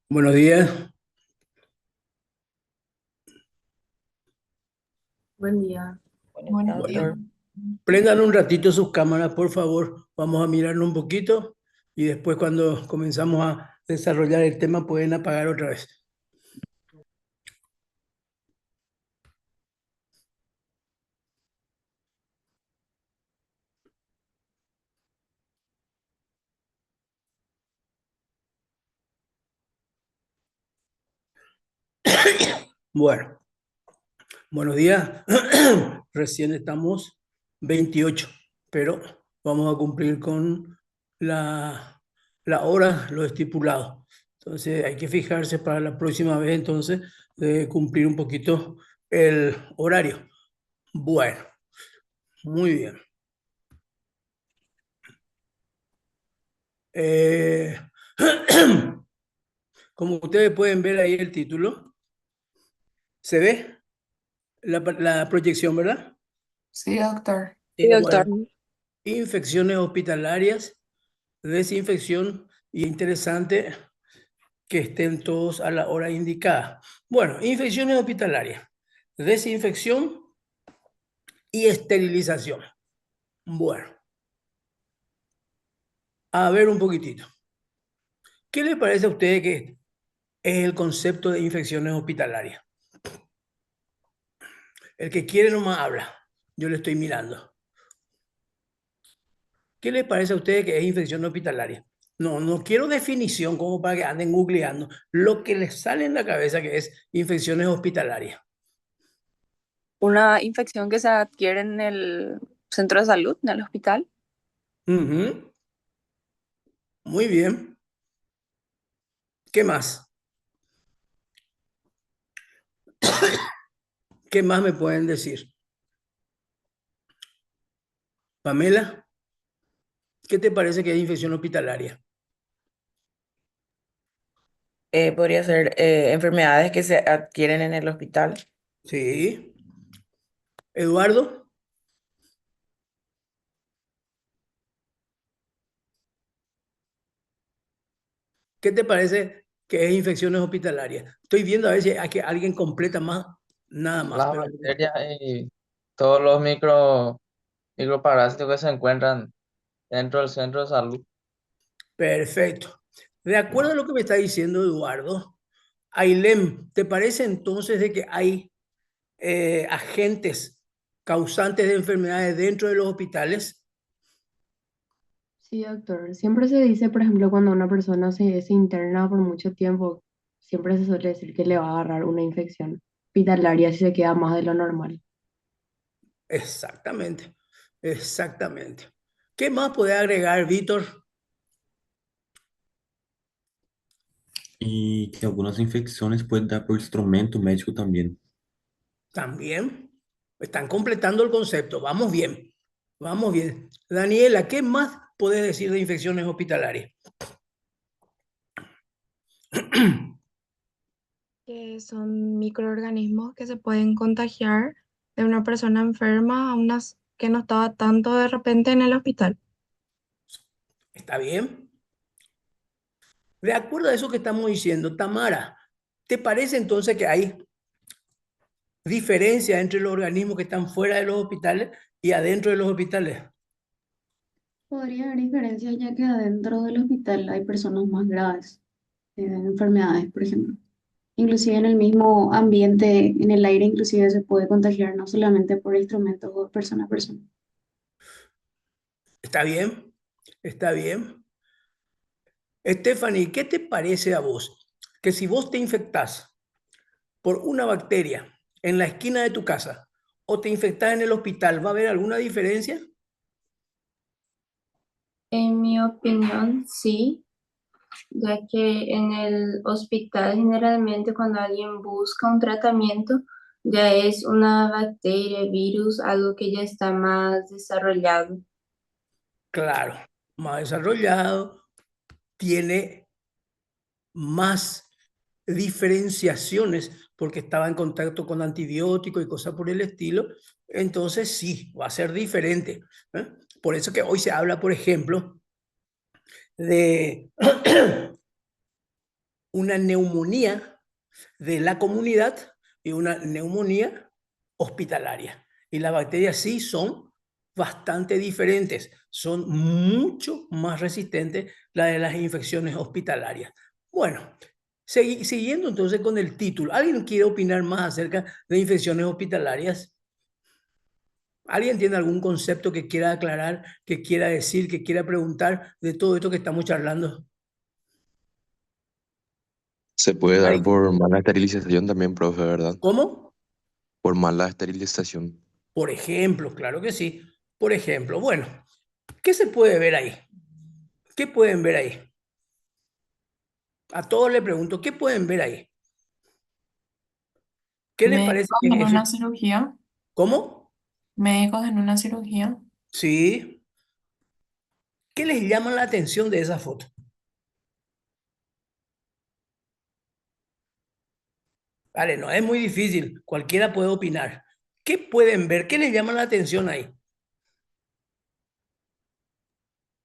Buenos días. Buen día. Buenos días, Buenos días. doctor. Prendan un ratito sus cámaras, por favor. Vamos a mirarlo un poquito y después cuando comenzamos a desarrollar el tema pueden apagar otra vez. Bueno, buenos días. Recién estamos 28, pero vamos a cumplir con la hora, lo estipulado. Entonces hay que fijarse para la próxima vez, entonces, de cumplir un poquito el horario. Bueno, muy bien. Eh, Como ustedes pueden ver ahí el título, ¿se ve la proyección, verdad? Sí, doctor. Sí, doctor. Bueno, infecciones hospitalarias, desinfección y interesante que estén todos a la hora indicada. Bueno, infecciones hospitalarias, desinfección y esterilización. Bueno, a ver un poquitito. ¿Qué les parece a ustedes que es el concepto de infecciones hospitalarias? El que quiere nomás habla. Yo le estoy mirando. ¿Qué les parece a ustedes que es infección hospitalaria? No, no quiero definición como para que anden googleando. Lo que les sale en la cabeza que es infecciones hospitalarias. Una infección que se adquiere en el centro de salud, en el hospital. Ujú. Muy bien. ¿Qué más? ¿Qué más me pueden decir? Pamela, ¿qué te parece que es infección hospitalaria? Podría ser enfermedades que se adquieren en el hospital. Sí. Eduardo, ¿qué te parece que es infecciones hospitalarias? Estoy viendo a ver si hay que alguien completa más, nada más, Las pero bacterias y todos los microparásitos que se encuentran dentro del centro de salud. perfecto. De acuerdo a lo que me está diciendo Eduardo, Ailem, ¿te parece entonces de que hay agentes causantes de enfermedades dentro de los hospitales? Sí, doctor. Siempre se dice, por ejemplo, cuando una persona se interna por mucho tiempo, siempre se suele decir que le va a agarrar una infección hospitalaria si se queda más de lo normal. Exactamente, exactamente. ¿Qué más puede agregar, Víctor? Y que algunas infecciones pueden dar por instrumento médico también. También están completando el concepto. Vamos bien, vamos bien. Daniela, ¿qué más puedes decir de infecciones hospitalarias? Que son microorganismos que se pueden contagiar de una persona enferma a unas que no estaba tanto de repente en el hospital. ¿Está bien? De acuerdo a eso que estamos diciendo, Tamara, ¿te parece entonces que hay diferencia entre los organismos que están fuera de los hospitales y adentro de los hospitales? Podría haber diferencias ya que adentro del hospital hay personas más graves, enfermedades, por ejemplo. Inclusive en el mismo ambiente, en el aire, inclusive se puede contagiar no solamente por instrumentos o persona a persona. ¿Está bien? ¿Está bien? Stephanie, ¿qué te parece a vos? Que si vos te infectás por una bacteria en la esquina de tu casa o te infectás en el hospital, ¿va a haber alguna diferencia? En mi opinión, sí, ya que en el hospital generalmente cuando alguien busca un tratamiento ya es una bacteria, virus, algo que ya está más desarrollado. Claro, más desarrollado, tiene más diferenciaciones porque estaba en contacto con antibióticos y cosas por el estilo, entonces sí, va a ser diferente. ¿Eh? Por eso que hoy se habla, por ejemplo, de una neumonía de la comunidad y una neumonía hospitalaria. Y las bacterias sí son bastante diferentes, son mucho más resistentes las de las infecciones hospitalarias. Bueno, siguiendo entonces con el título, ¿alguien quiere opinar más acerca de infecciones hospitalarias? ¿Alguien tiene algún concepto que quiera aclarar, que quiera decir, que quiera preguntar de todo esto que estamos charlando? Se puede dar Mari, por mala esterilización también, profe, ¿verdad? ¿cómo? Por mala esterilización. Por ejemplo, claro que sí. Por ejemplo, bueno, ¿qué se puede ver ahí? ¿Qué pueden ver ahí? A todos les pregunto, ¿qué pueden ver ahí? ¿Qué les parece Médicos que en es eso? una cirugía, ¿Cómo? médicos en una cirugía. Sí. ¿Qué les llama la atención de esa foto? Vale, no es muy difícil, cualquiera puede opinar. ¿Qué pueden ver? ¿Qué les llama la atención ahí?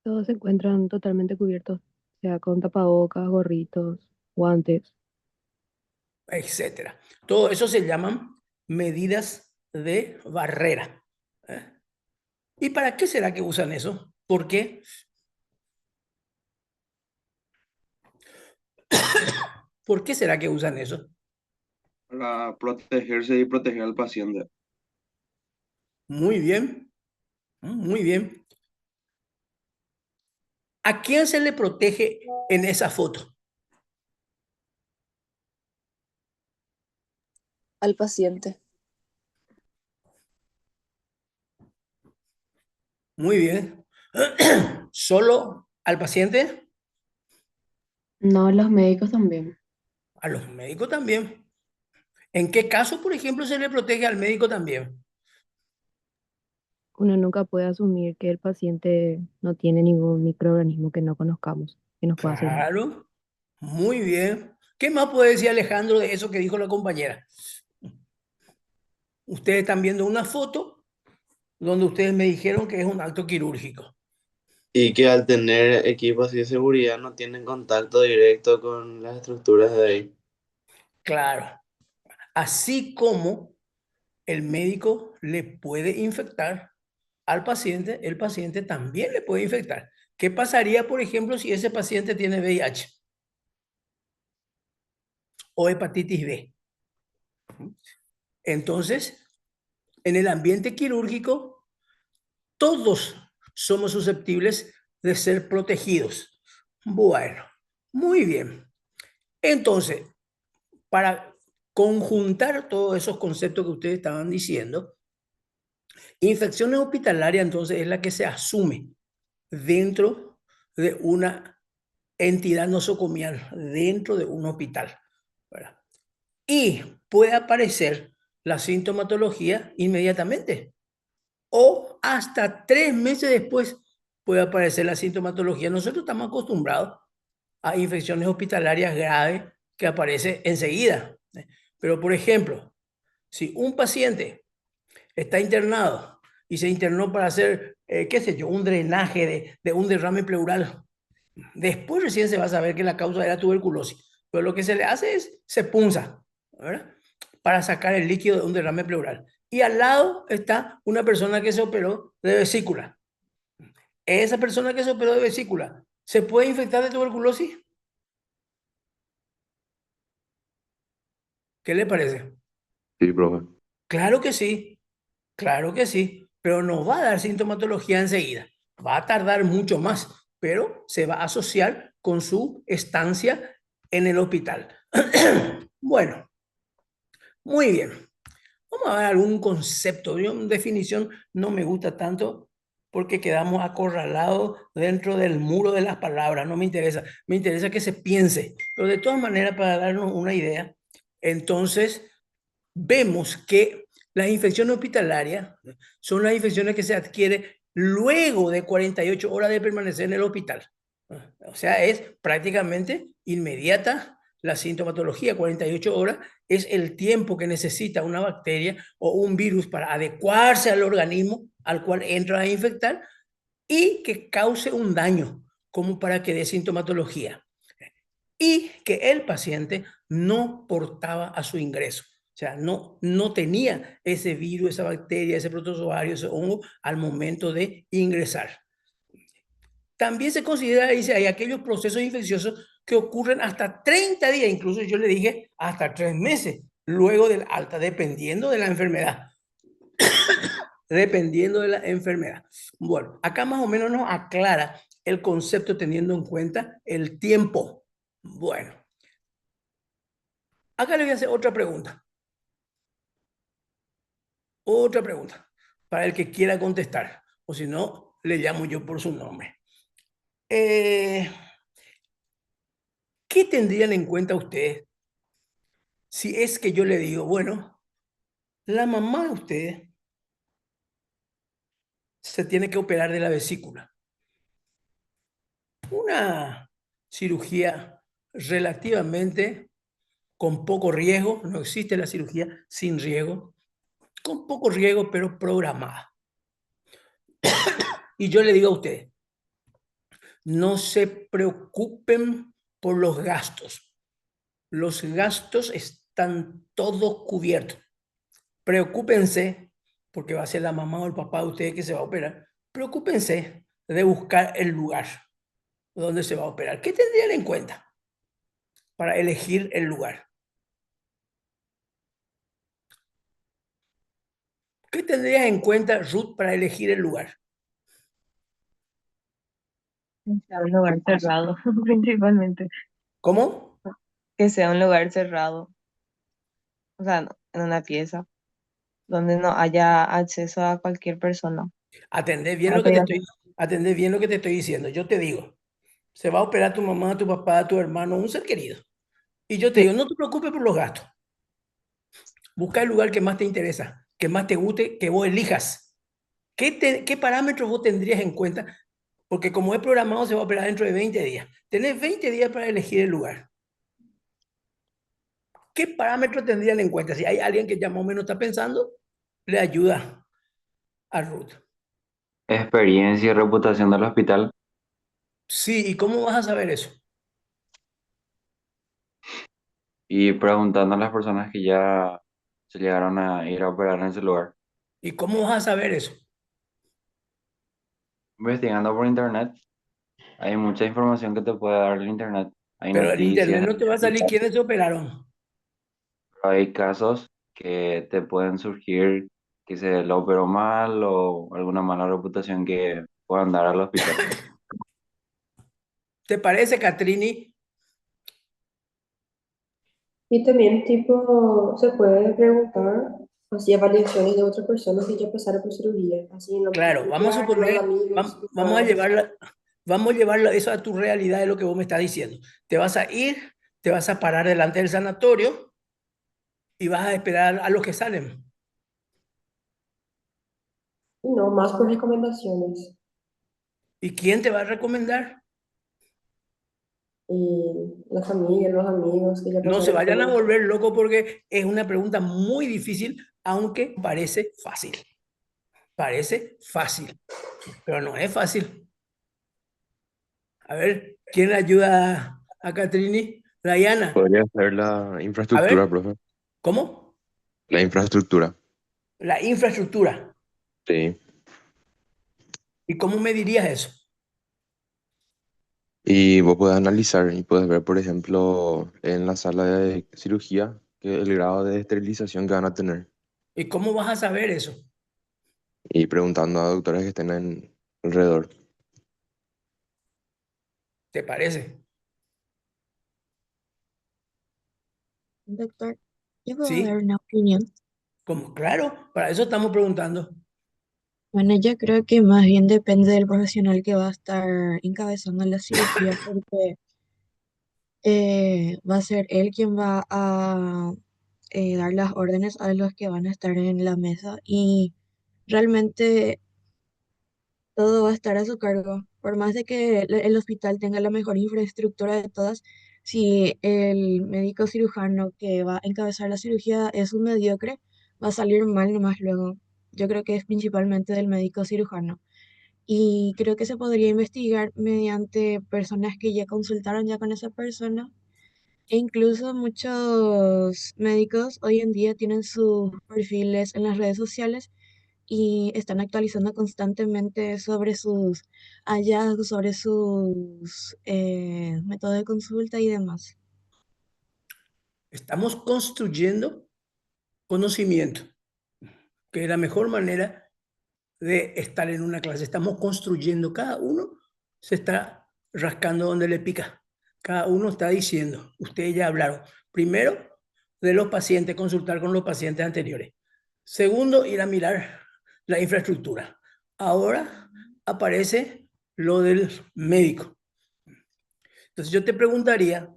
Todos se encuentran totalmente cubiertos, o sea, con tapabocas, gorritos, guantes. Etcétera. Todo eso se llaman medidas de barrera. ¿Eh? ¿Y para qué será que usan eso? ¿Por qué? ¿Por qué será que usan eso? Para protegerse y proteger al paciente. Muy bien, muy bien. ¿A quién se le protege en esa foto? Al paciente. Muy bien. ¿Solo al paciente? No, los médicos también. A los médicos también. ¿En qué caso, por ejemplo, se le protege al médico también? Uno nunca puede asumir que el paciente no tiene ningún microorganismo que no conozcamos, que nos pueda hacer mal. Claro, muy bien. ¿Qué más puede decir Alejandro de eso que dijo la compañera? Ustedes están viendo una foto donde ustedes me dijeron que es un acto quirúrgico. Y que al tener equipos así de seguridad no tienen contacto directo con las estructuras de ahí. Claro. Así como el médico le puede infectar al paciente, el paciente también le puede infectar. ¿Qué pasaría, por ejemplo, si ese paciente tiene VIH o hepatitis B? Entonces, en el ambiente quirúrgico, todos somos susceptibles de ser protegidos. Bueno, muy bien. Entonces, para conjuntar todos esos conceptos que ustedes estaban diciendo, infecciones hospitalarias entonces es la que se asume dentro de una entidad nosocomial, dentro de un hospital, ¿verdad? Y puede aparecer la sintomatología inmediatamente o hasta 3 meses después puede aparecer la sintomatología. Nosotros estamos acostumbrados a infecciones hospitalarias graves que aparece enseguida. Pero, por ejemplo, si un paciente está internado y se internó para hacer, qué sé yo, un drenaje de un derrame pleural, Después recién se va a saber que la causa era tuberculosis. Pero lo que se le hace es, se punza, ¿verdad? Para sacar el líquido de un derrame pleural. Y al lado está una persona que se operó de vesícula. Esa persona que se operó de vesícula, ¿se puede infectar de tuberculosis? ¿Qué le parece? Sí, profe. Claro que sí, pero no va a dar sintomatología enseguida. Va a tardar mucho más, pero se va a asociar con su estancia en el hospital. Bueno, muy bien. Vamos a ver algún concepto. Yo en definición no me gusta tanto porque quedamos acorralados dentro del muro de las palabras. No me interesa. Me interesa que se piense. Pero de todas maneras, para darnos una idea, entonces vemos que las infecciones hospitalarias son las infecciones que se adquieren luego de 48 horas de permanecer en el hospital. O sea, es prácticamente inmediata la sintomatología. 48 horas es el tiempo que necesita una bacteria o un virus para adecuarse al organismo al cual entra a infectar y que cause un daño, como para que dé sintomatología. Y que el paciente no portaba a su ingreso. O sea, no tenía ese virus, esa bacteria, ese protozoario, ese hongo al momento de ingresar. También se considera, dice, hay aquellos procesos infecciosos que ocurren hasta 30 días, incluso yo le dije hasta 3 meses luego del alta, dependiendo de la enfermedad. Dependiendo de la enfermedad. Bueno, acá más o menos nos aclara el concepto teniendo en cuenta el tiempo. Bueno, acá le voy a hacer otra pregunta. Otra pregunta, para el que quiera contestar, o si no, le llamo yo por su nombre. ¿Qué tendrían en cuenta ustedes si es que yo le digo, bueno, la mamá de ustedes se tiene que operar de la vesícula? Una cirugía relativamente con poco riesgo, no existe la cirugía sin riesgo, con poco riesgo pero programada. Y yo le digo a ustedes, no se preocupen por los gastos. Los gastos están todos cubiertos. Preocúpense, porque va a ser la mamá o el papá de ustedes que se va a operar, preocúpense de buscar el lugar donde se va a operar. ¿Qué tendrían en cuenta para elegir el lugar? ¿Qué tendrías en cuenta, Ruth, para elegir el lugar? Que sea un lugar cerrado, principalmente. ¿Cómo? Que sea un lugar cerrado, o sea, en una pieza, donde no haya acceso a cualquier persona. Atendé bien Para lo que te pedir- estoy, atendé bien lo que te estoy diciendo. Yo te digo, se va a operar tu mamá, tu papá, tu hermano, un ser querido. Y yo te digo, no te preocupes por los gastos. Busca el lugar que más te interesa, que más te guste, que vos elijas. ¿Qué parámetros vos tendrías en cuenta? Porque como es programado, se va a operar dentro de 20 días. Tenés 20 días para elegir el lugar. ¿Qué parámetros tendrían en cuenta? Si hay alguien que ya más o menos está pensando, le ayuda a Ruth. Experiencia y reputación del hospital. Sí, ¿y cómo vas a saber eso? Y preguntando a las personas que ya se llegaron a ir a operar en ese lugar. ¿Y cómo vas a saber eso? Investigando por internet, hay mucha información que te puede dar el internet. Hay Pero en internet noticias, no te va a salir quiénes se operaron. hay casos que te pueden surgir que se lo operó mal o alguna mala reputación que puedan dar al hospital. ¿Te parece, Catrini? Y también, tipo, se puede preguntar así evaluaciones de otras personas que ya pasaron por cirugía, así en los Claro, vamos a familiares, los suponer, amigos, los vamos a padres. llevarlo eso a tu realidad de lo que vos me estás diciendo. Te vas a ir, te vas a parar delante del sanatorio y vas a esperar a los que salen. Y no, más por recomendaciones. ¿Y quién te va a recomendar? Y la familia, los amigos que ya No se pasaron vayan a por... volver locos porque es una pregunta muy difícil, aunque parece fácil. Parece fácil, pero no es fácil. A ver, ¿quién le ayuda a Catrini? Diana. Podría ser la A infraestructura, ver, profe. ¿cómo? La infraestructura, La infraestructura. sí. ¿Y cómo me dirías eso? Y vos podés analizar y puedes ver, por ejemplo, en la sala de cirugía, que el grado de esterilización que van a tener. ¿Y cómo vas a saber eso? Y preguntando a doctores que estén alrededor. ¿Te parece? Doctor, yo puedo dar ¿Sí? una opinión. Como, claro, para eso estamos preguntando. Bueno, yo creo que más bien depende del profesional que va a estar encabezando la cirugía, porque va a ser él quien va a dar las órdenes a los que van a estar en la mesa y realmente todo va a estar a su cargo. Por más de que el hospital tenga la mejor infraestructura de todas, si el médico cirujano que va a encabezar la cirugía es un mediocre, va a salir mal nomás luego. Yo creo que es principalmente del médico cirujano. Y creo que se podría investigar mediante personas que ya consultaron ya con esa persona. E incluso muchos médicos hoy en día tienen sus perfiles en las redes sociales y están actualizando constantemente sobre sus hallazgos, sobre sus métodos de consulta y demás. Estamos construyendo conocimiento, que es la mejor manera de estar en una clase. Estamos construyendo, cada uno se está rascando donde le pica. Cada uno está diciendo, ustedes ya hablaron, primero de los pacientes, consultar con los pacientes anteriores. Segundo, ir a mirar la infraestructura. Ahora aparece lo del médico. Entonces yo te preguntaría,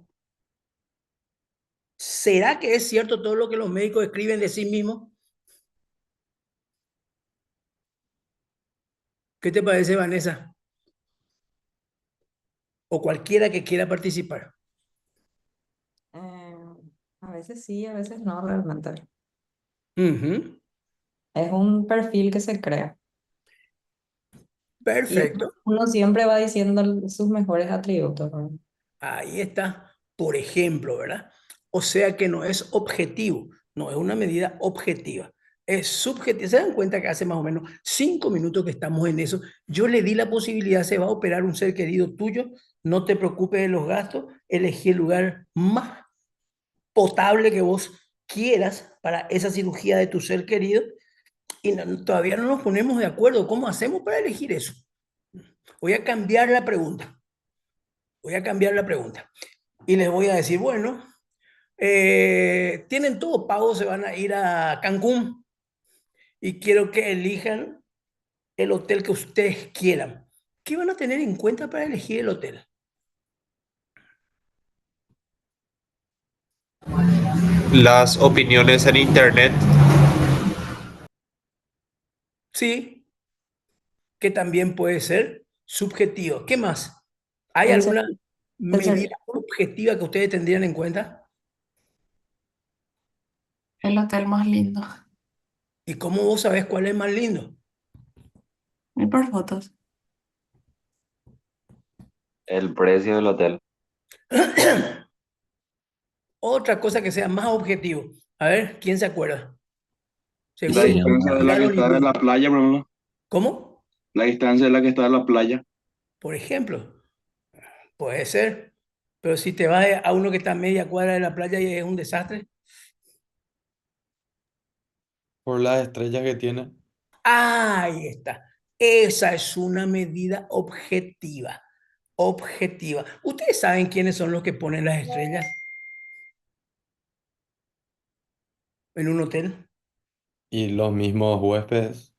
¿será que es cierto todo lo que los médicos escriben de sí mismos? ¿Qué te parece, Vanessa? O cualquiera que quiera participar. A veces sí, a veces no, realmente. Ujú. Es un perfil que se crea. Y Perfecto. uno siempre va diciendo sus mejores atributos, ¿verdad? Ahí está, por ejemplo, ¿verdad? O sea que no es objetivo, no es una medida objetiva, es subjetiva. ¿Se dan cuenta que hace más o menos 5 minutos que estamos en eso? Yo le di la posibilidad, se va a operar un ser querido tuyo, no te preocupes de los gastos, elegí el lugar más potable que vos quieras para esa cirugía de tu ser querido y todavía no nos ponemos de acuerdo. ¿Cómo hacemos para elegir eso? Voy a cambiar la pregunta. Voy a cambiar la pregunta. Y les voy a decir, bueno, tienen todo pago, se van a ir a Cancún y quiero que elijan el hotel que ustedes quieran. ¿Qué van a tener en cuenta para elegir el hotel? Las opiniones en internet. Sí, que también puede ser subjetivo. ¿Qué más? ¿Hay El alguna ser- el medida servicio, objetiva que ustedes tendrían en cuenta? El hotel más lindo. ¿Y cómo vos sabés cuál es más lindo? Y por fotos. El precio del hotel. Otra cosa que sea más objetivo. A ver, ¿quién se acuerda? La Seguro que no distancia de la que tiraron está de ninguno. la playa, por ejemplo. ¿Cómo? La distancia de la que está de la playa. Por ejemplo, puede ser. Pero si te vas a uno que está a media cuadra de la playa y es un desastre. Por las estrellas que tiene. Ahí está. Esa es una medida objetiva. Objetiva. ¿Ustedes saben quiénes son los que ponen las estrellas en un hotel? Y los mismos huéspedes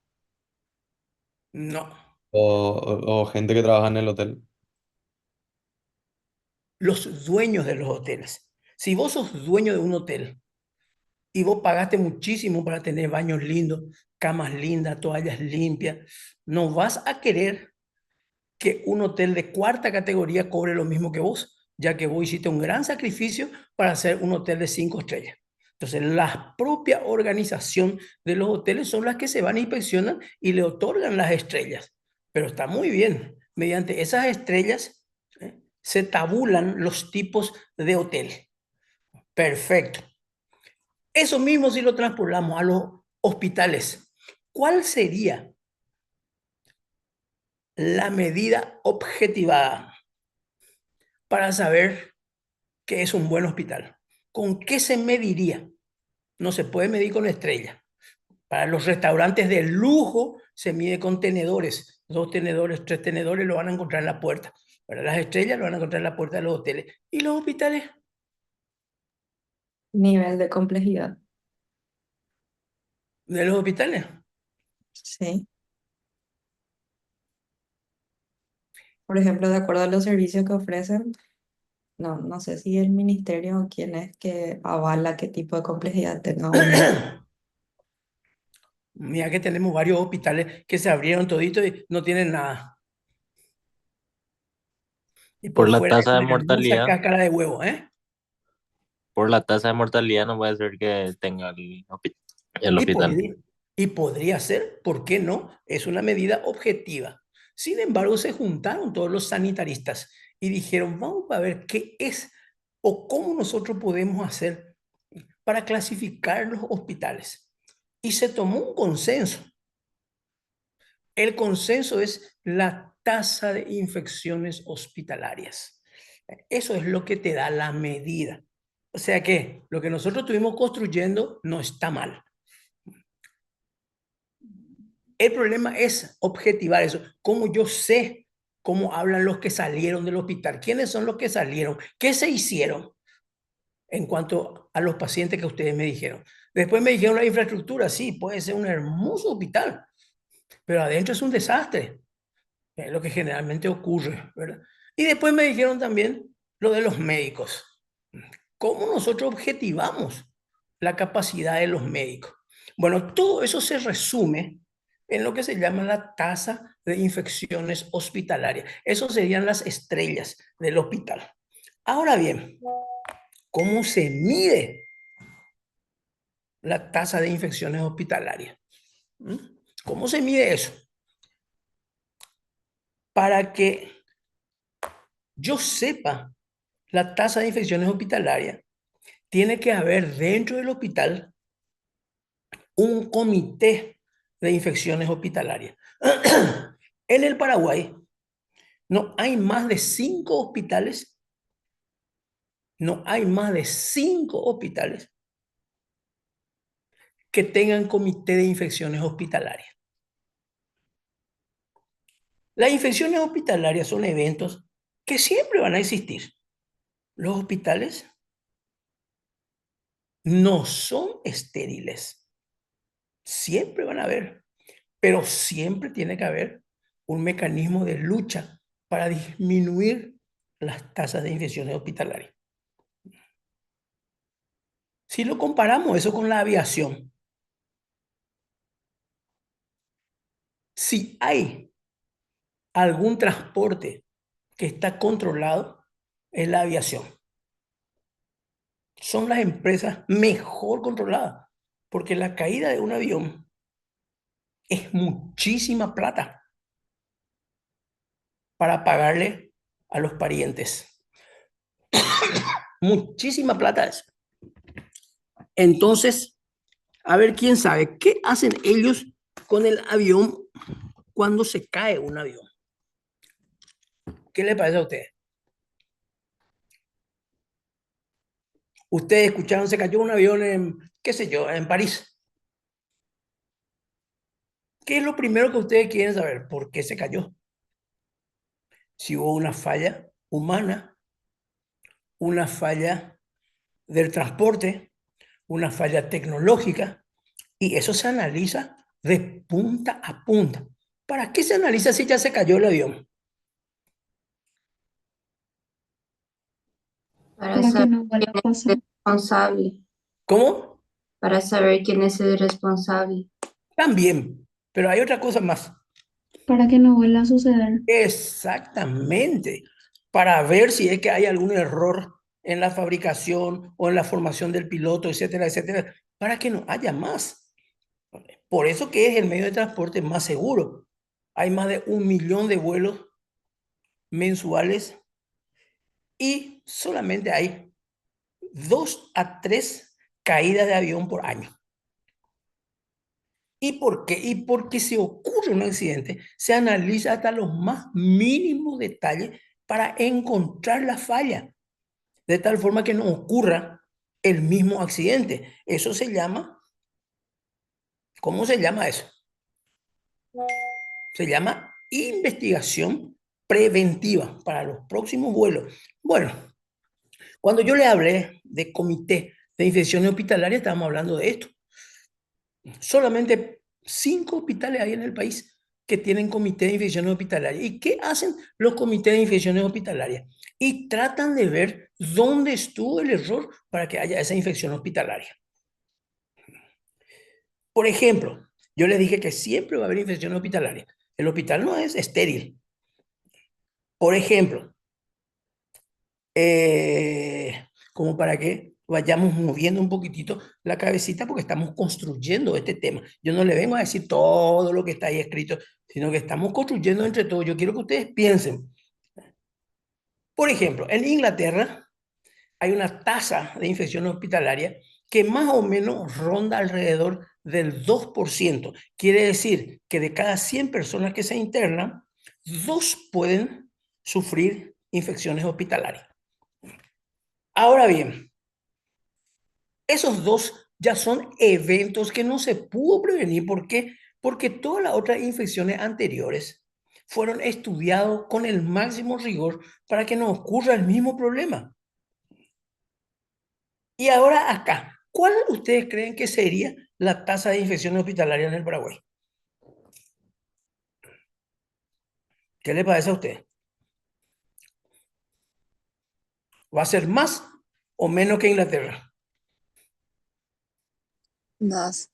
No. o gente que trabaja en el hotel. Los dueños de los hoteles. Si vos sos dueño de un hotel y vos pagaste muchísimo para tener baños lindos, camas lindas, toallas limpias, no vas a querer que un hotel de cuarta categoría cobre lo mismo que vos, ya que vos hiciste un gran sacrificio para hacer un hotel de 5 estrellas. Entonces, la propia organización de los hoteles son las que se van a inspeccionar y le otorgan las estrellas. Pero está muy bien. Mediante esas estrellas, se tabulan los tipos de hotel. Perfecto. Eso mismo si lo transpolamos a los hospitales. ¿Cuál sería la medida objetivada para saber qué es un buen hospital? ¿Con qué se mediría? No se puede medir con estrella. Para los restaurantes de lujo se mide con tenedores. 2 tenedores, 3 tenedores lo van a encontrar en la puerta. Para las estrellas lo van a encontrar en la puerta de los hoteles. ¿Y los hospitales? Nivel de complejidad. ¿De los hospitales? Sí. Por ejemplo, de acuerdo a los servicios que ofrecen, no sé si el ministerio o quién es que avala qué tipo de complejidad tenga uno. Mira que tenemos varios hospitales que se abrieron todito y no tienen nada. Y Por por la fuera es tasa de una hermosa mortalidad, cáscara de huevo, ¿eh? por la tasa de mortalidad no puede ser que tenga el Y hospital. podría, y podría ser, ¿por qué no? Es una medida objetiva. Sin embargo, se juntaron todos los sanitaristas y dijeron, vamos a ver qué es o cómo nosotros podemos hacer para clasificar los hospitales. Y se tomó un consenso. El consenso es la tasa de infecciones hospitalarias. Eso es lo que te da la medida. O sea que lo que nosotros estuvimos construyendo no está mal. El problema es objetivar eso. ¿Cómo yo sé cómo hablan los que salieron del hospital? ¿Quiénes son los que salieron? ¿Qué se hicieron en cuanto a los pacientes que ustedes me dijeron? Después me dijeron la infraestructura. Sí, puede ser un hermoso hospital, pero adentro es un desastre. Es lo que generalmente ocurre, ¿verdad? Y después me dijeron también lo de los médicos. ¿Cómo nosotros objetivamos la capacidad de los médicos? Bueno, todo eso se resume en lo que se llama la tasa de infecciones hospitalarias. Eso serían las estrellas del hospital. Ahora bien, ¿cómo se mide la tasa de infecciones hospitalarias? ¿Cómo se mide eso? Para que yo sepa la tasa de infecciones hospitalarias, tiene que haber dentro del hospital un comité de infecciones hospitalarias. En el Paraguay no hay más de 5 hospitales, no hay más de 5 hospitales que tengan comité de infecciones hospitalarias. Las infecciones hospitalarias son eventos que siempre van a existir. Los hospitales no son estériles. Siempre van a haber, pero siempre tiene que haber un mecanismo de lucha para disminuir las tasas de infecciones hospitalarias. Si lo comparamos eso con la aviación, si hay algún transporte que está controlado, es la aviación. Son las empresas mejor controladas, porque la caída de un avión es muchísima plata para pagarle a los parientes. Muchísima plata es. Entonces, a ver quién sabe, ¿qué hacen ellos con el avión cuando se cae un avión? ¿Qué le parece a usted? Ustedes escucharon, se cayó un avión en, qué sé yo, en París. ¿Qué es lo primero que ustedes quieren saber? ¿Por qué se cayó? Si hubo una falla humana, una falla del transporte, una falla tecnológica, y eso se analiza de punta a punta. ¿Para qué se analiza si ya se cayó el avión? Para Para que saber no vuelva quién a es el pasar. responsable. ¿Cómo? Para saber quién es el responsable. También, pero hay otra cosa más. Para que no vuelva a suceder. Exactamente, para ver si es que hay algún error en la fabricación o en la formación del piloto, etcétera, etcétera, para que no haya más. Por eso que es el medio de transporte más seguro. Hay más de 1 millón de vuelos mensuales y solamente hay 2 a 3 caídas de avión por año. ¿Y por qué? Y porque si ocurre un accidente, se analiza hasta los más mínimos detalles para encontrar la falla, de tal forma que no ocurra el mismo accidente. Eso se llama, ¿cómo se llama eso? Se llama investigación preventiva para los próximos vuelos. Bueno, cuando yo le hablé de comité de infecciones hospitalarias, estábamos hablando de esto. Solamente 5 hospitales hay en el país que tienen comité de infecciones hospitalarias. ¿Y qué hacen los comités de infecciones hospitalarias? Y tratan de ver dónde estuvo el error para que haya esa infección hospitalaria. Por ejemplo, yo les dije que siempre va a haber infecciones hospitalarias. El hospital no es estéril. Por ejemplo, como para que vayamos moviendo un poquitito la cabecita porque estamos construyendo este tema. Yo no le vengo a decir todo lo que está ahí escrito, sino que estamos construyendo entre todos. Yo quiero que ustedes piensen. Por ejemplo, en Inglaterra hay una tasa de infección hospitalaria que más o menos ronda alrededor del 2%. Quiere decir que de cada 100 personas que se internan, 2 pueden sufrir infecciones hospitalarias. Ahora bien, esos 2 ya son eventos que no se pudo prevenir. ¿Por qué? Porque todas las otras infecciones anteriores fueron estudiados con el máximo rigor para que no ocurra el mismo problema. Y ahora acá, ¿cuál ustedes creen que sería la tasa de infecciones hospitalarias en el Paraguay? ¿Qué le parece a usted? ¿Va a ser más o menos que Inglaterra? Más.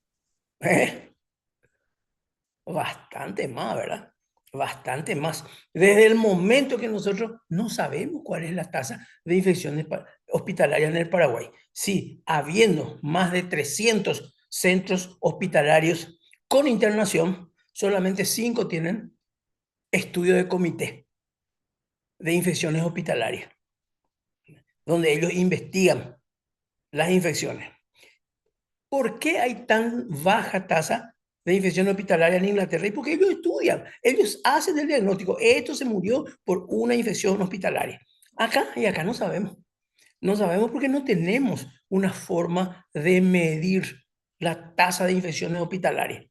Bastante más, ¿verdad? Bastante más. Desde el momento que nosotros no sabemos cuál es la tasa de infecciones hospitalarias en el Paraguay. Sí, habiendo más de 300 centros hospitalarios con internación, solamente 5 tienen estudio de comité de infecciones hospitalarias, donde ellos investigan las infecciones. ¿Por qué hay tan baja tasa de infección hospitalaria en Inglaterra? Y porque ellos estudian, ellos hacen el diagnóstico. Esto se murió por una infección hospitalaria. Acá no sabemos. No sabemos porque no tenemos una forma de medir la tasa de infecciones hospitalarias.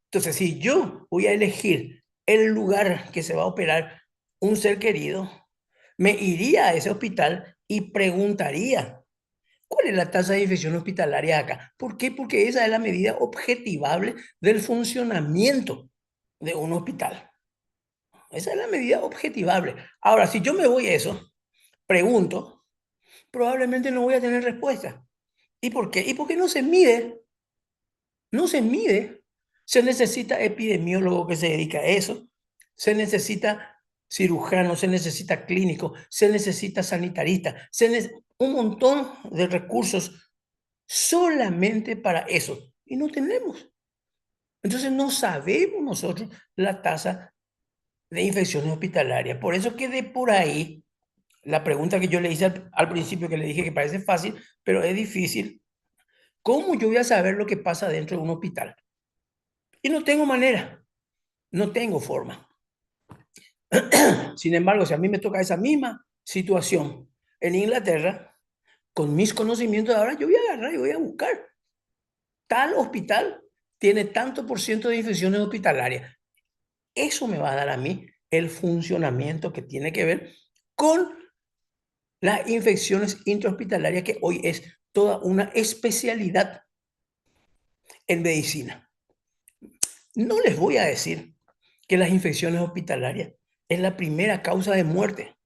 Entonces, si yo voy a elegir el lugar que se va a operar un ser querido, me iría a ese hospital y preguntaría, ¿cuál es la tasa de infección hospitalaria acá? ¿Por qué? Porque esa es la medida objetivable del funcionamiento de un hospital. Esa es la medida objetivable. Ahora, si yo me voy a eso, pregunto, probablemente no voy a tener respuesta. ¿Y por qué? Y porque no se mide. No se mide. Se necesita epidemiólogo que se dedica a eso. Se necesita cirujano, se necesita clínico, se necesita sanitarista, un montón de recursos solamente para eso. Y no tenemos. Entonces no sabemos nosotros la tasa de infecciones hospitalarias. Por eso que de por ahí, la pregunta que yo le hice al principio, que le dije que parece fácil, pero es difícil. ¿Cómo yo voy a saber lo que pasa dentro de un hospital? Y no tengo manera, no tengo forma. Sin embargo, si a mí me toca esa misma situación en Inglaterra, con mis conocimientos de ahora, yo voy a agarrar y voy a buscar. Tal hospital tiene tanto por ciento de infecciones hospitalarias. Eso me va a dar a mí el funcionamiento que tiene que ver con las infecciones intrahospitalarias, que hoy es toda una especialidad en medicina. No les voy a decir que las infecciones hospitalarias es la primera causa de muerte.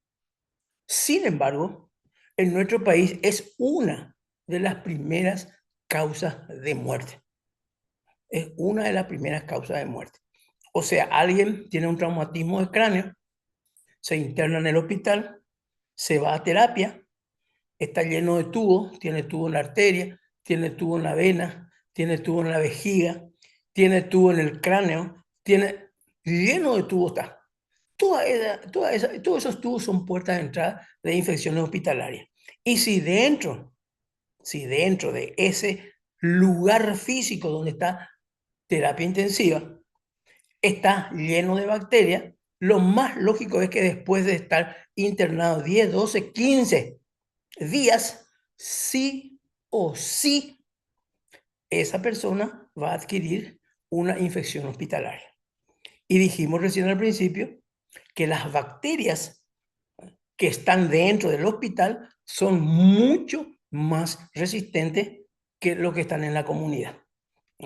Sin embargo, en nuestro país es una de las primeras causas de muerte. Es una de las primeras causas de muerte. O sea, alguien tiene un traumatismo de cráneo, se interna en el hospital, se va a terapia, está lleno de tubos, tiene tubo en la arteria, tiene tubo en la vena, tiene tubo en la vejiga, tiene tubo en el cráneo, tiene lleno de tubos está. todos esos tubos son puertas de entrada de infecciones hospitalarias. Y si dentro de ese lugar físico donde está terapia intensiva está lleno de bacterias, lo más lógico es que después de estar internado 10, 12, 15 días, sí o sí, esa persona va a adquirir una infección hospitalaria. Y dijimos recién al principio que las bacterias que están dentro del hospital son mucho más resistentes que los que están en la comunidad.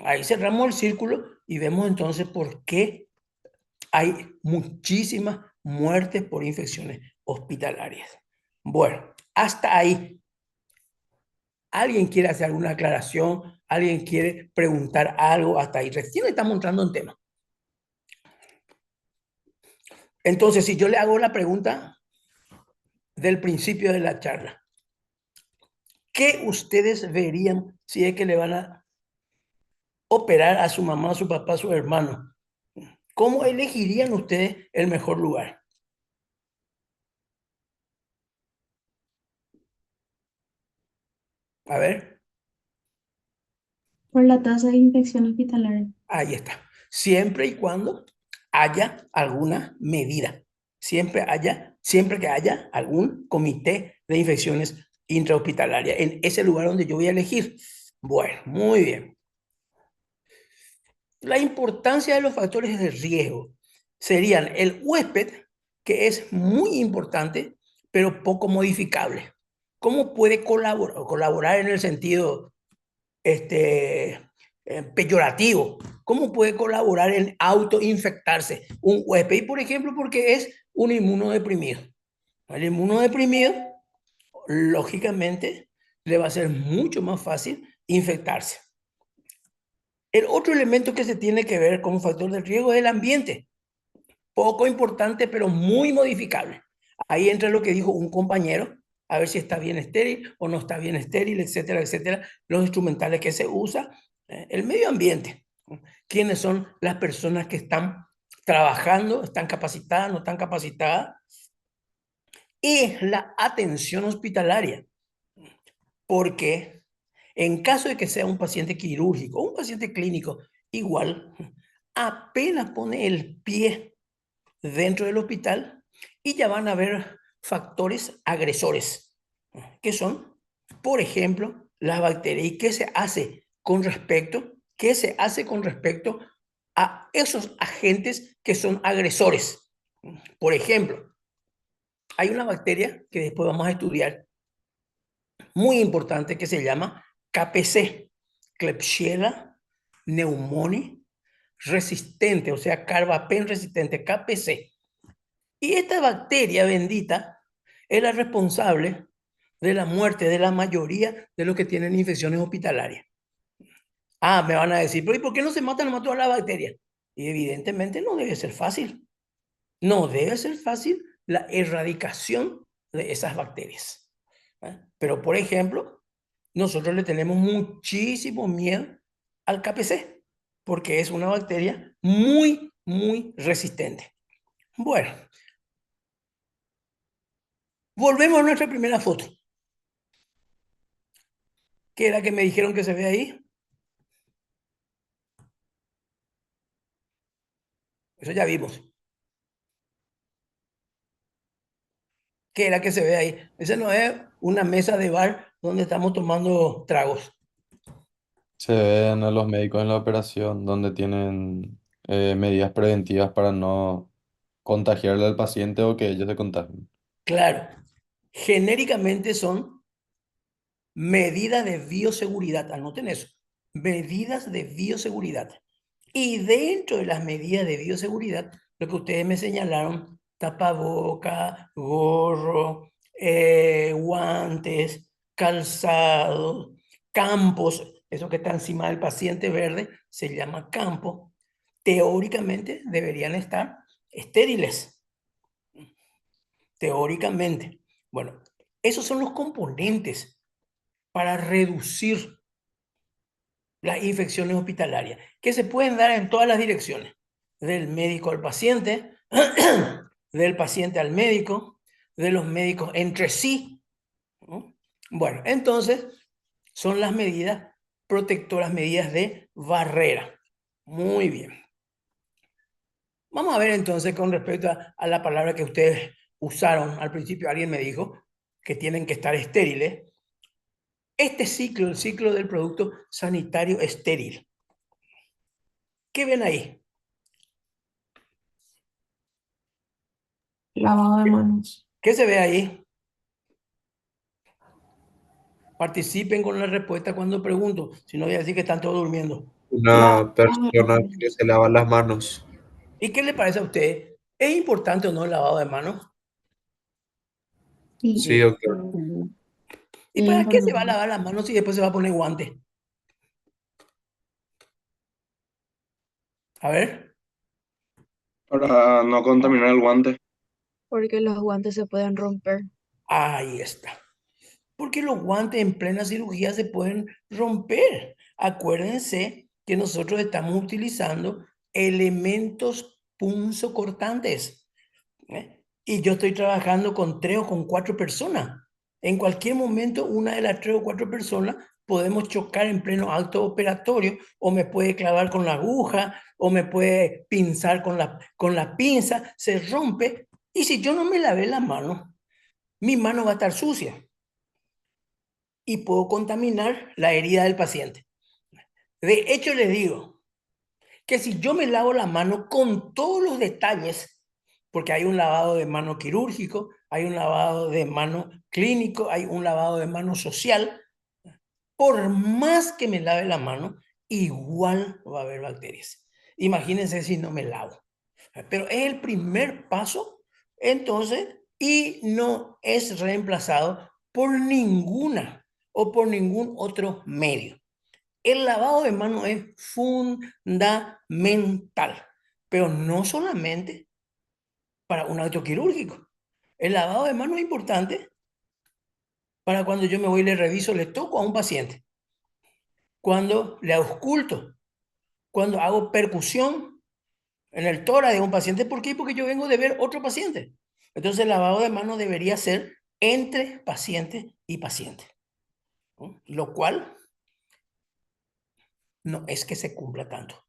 Ahí cerramos el círculo y vemos entonces por qué hay muchísimas muertes por infecciones hospitalarias. Bueno, hasta ahí. ¿Alguien quiere hacer alguna aclaración? ¿Alguien quiere preguntar algo? Hasta ahí. Recién estamos entrando en tema. Entonces, si yo le hago la pregunta del principio de la charla, ¿qué ustedes verían si es que le van a operar a su mamá, a su papá, a su hermano? ¿Cómo elegirían ustedes el mejor lugar? A ver. Por la tasa de infección hospitalaria. Ahí está. Siempre y cuando haya alguna medida. Siempre que haya algún comité de infecciones intrahospitalarias en ese lugar donde yo voy a elegir. Bueno, muy bien. La importancia de los factores de riesgo serían el huésped, que es muy importante, pero poco modificable. ¿Cómo puede colaborar? Colaborar en el sentido peyorativo. ¿Cómo puede colaborar en autoinfectarse un huésped? Por ejemplo, porque es un inmunodeprimido. El inmunodeprimido, lógicamente, le va a ser mucho más fácil infectarse. El otro elemento que se tiene que ver como factor de riesgo es el ambiente. Poco importante, pero muy modificable. Ahí entra lo que dijo un compañero, a ver si está bien estéril o no está bien estéril, etcétera, etcétera. Los instrumentales que se usa, el medio ambiente. ¿Quiénes son las personas que están trabajando? ¿Están capacitadas? ¿No están capacitadas? Y la atención hospitalaria. Porque en caso de que sea un paciente quirúrgico o un paciente clínico, igual, apenas pone el pie dentro del hospital y ya van a haber factores agresores, que son, por ejemplo, las bacterias. ¿Y qué se hace con respecto? ¿Qué se hace con respecto a esos agentes que son agresores? Por ejemplo, hay una bacteria que después vamos a estudiar, muy importante, que se llama KPC, Klebsiella pneumoniae resistente, o sea, carbapen resistente, KPC. Y esta bacteria bendita es la responsable de la muerte de la mayoría de los que tienen infecciones hospitalarias. Ah, me van a decir, pero ¿y por qué no se matan a todas las bacterias? Y evidentemente no debe ser fácil. No debe ser fácil la erradicación de esas bacterias. Pero, por ejemplo, nosotros le tenemos muchísimo miedo al KPC, porque es una bacteria muy, muy resistente. Bueno, volvemos a nuestra primera foto. ¿Qué era que me dijeron que se ve ahí? Eso ya vimos. ¿Qué era que se ve ahí? Esa no es una mesa de bar donde estamos tomando tragos. Se ven a los médicos en la operación donde tienen medidas preventivas para no contagiarle al paciente o que ellos se contagien. Claro, genéricamente son medidas de bioseguridad. Anoten eso. Medidas de bioseguridad. Y dentro de las medidas de bioseguridad, lo que ustedes me señalaron, tapaboca, gorro, guantes, calzado, campos, eso que está encima del paciente verde, se llama campo. Teóricamente deberían estar estériles. Teóricamente. Bueno, esos son los componentes para reducir las infecciones hospitalarias, que se pueden dar en todas las direcciones, del médico al paciente, del paciente al médico, de los médicos entre sí, ¿no? Bueno, entonces son las medidas protectoras, medidas de barrera. Muy bien. Vamos a ver entonces con respecto a la palabra que ustedes usaron al principio. Alguien me dijo que tienen que estar estériles. Este ciclo, el ciclo del producto sanitario estéril. ¿Qué ven ahí? Lavado de manos. ¿Qué se ve ahí? Participen con la respuesta cuando pregunto, si no voy a decir que están todos durmiendo. Una persona que se lava las manos. ¿Y qué le parece a usted? ¿Es importante o no el lavado de manos? Sí, doctor. ¿Y para qué se va a lavar las manos si después se va a poner guantes? A ver. Para no contaminar el guante. Porque los guantes se pueden romper. Ahí está. Porque los guantes en plena cirugía se pueden romper. Acuérdense que nosotros estamos utilizando elementos punzocortantes, ¿eh? Y yo estoy trabajando con 3 o con 4 personas. En cualquier momento, una de las 3 o 4 personas podemos chocar en pleno acto operatorio, o me puede clavar con la aguja, o me puede pinzar con la pinza, se rompe. Y si yo no me lavé la mano, mi mano va a estar sucia y puedo contaminar la herida del paciente. De hecho, les digo que si yo me lavo la mano con todos los detalles, porque hay un lavado de mano quirúrgico, hay un lavado de mano clínico, hay un lavado de mano social, por más que me lave la mano, igual va a haber bacterias. Imagínense si no me lavo. Pero es el primer paso, entonces, y no es reemplazado por ninguna o por ningún otro medio. El lavado de manos es fundamental, pero no solamente para un acto quirúrgico. El lavado de manos es importante para cuando yo me voy y le reviso, le toco a un paciente, cuando le ausculto, cuando hago percusión en el tórax de un paciente. ¿Por qué? Porque yo vengo de ver otro paciente. Entonces el lavado de manos debería ser entre paciente y paciente, ¿no? Lo cual no es que se cumpla tanto.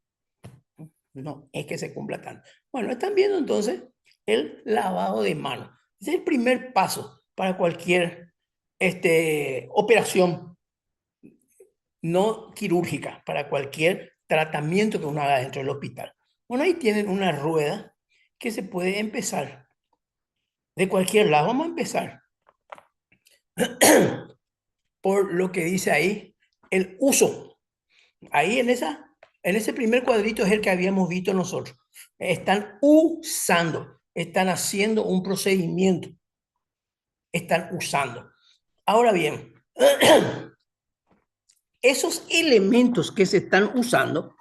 No es que se cumpla tanto. Bueno, están viendo entonces el lavado de manos. Es el primer paso para cualquier operación no quirúrgica, para cualquier tratamiento que uno haga dentro del hospital. Bueno, ahí tienen una rueda que se puede empezar de cualquier lado. Vamos a empezar por lo que dice ahí, el uso. Ahí en ese primer cuadrito es el que habíamos visto nosotros. Están usando, están haciendo un procedimiento, están usando. Ahora bien, esos elementos que se están usando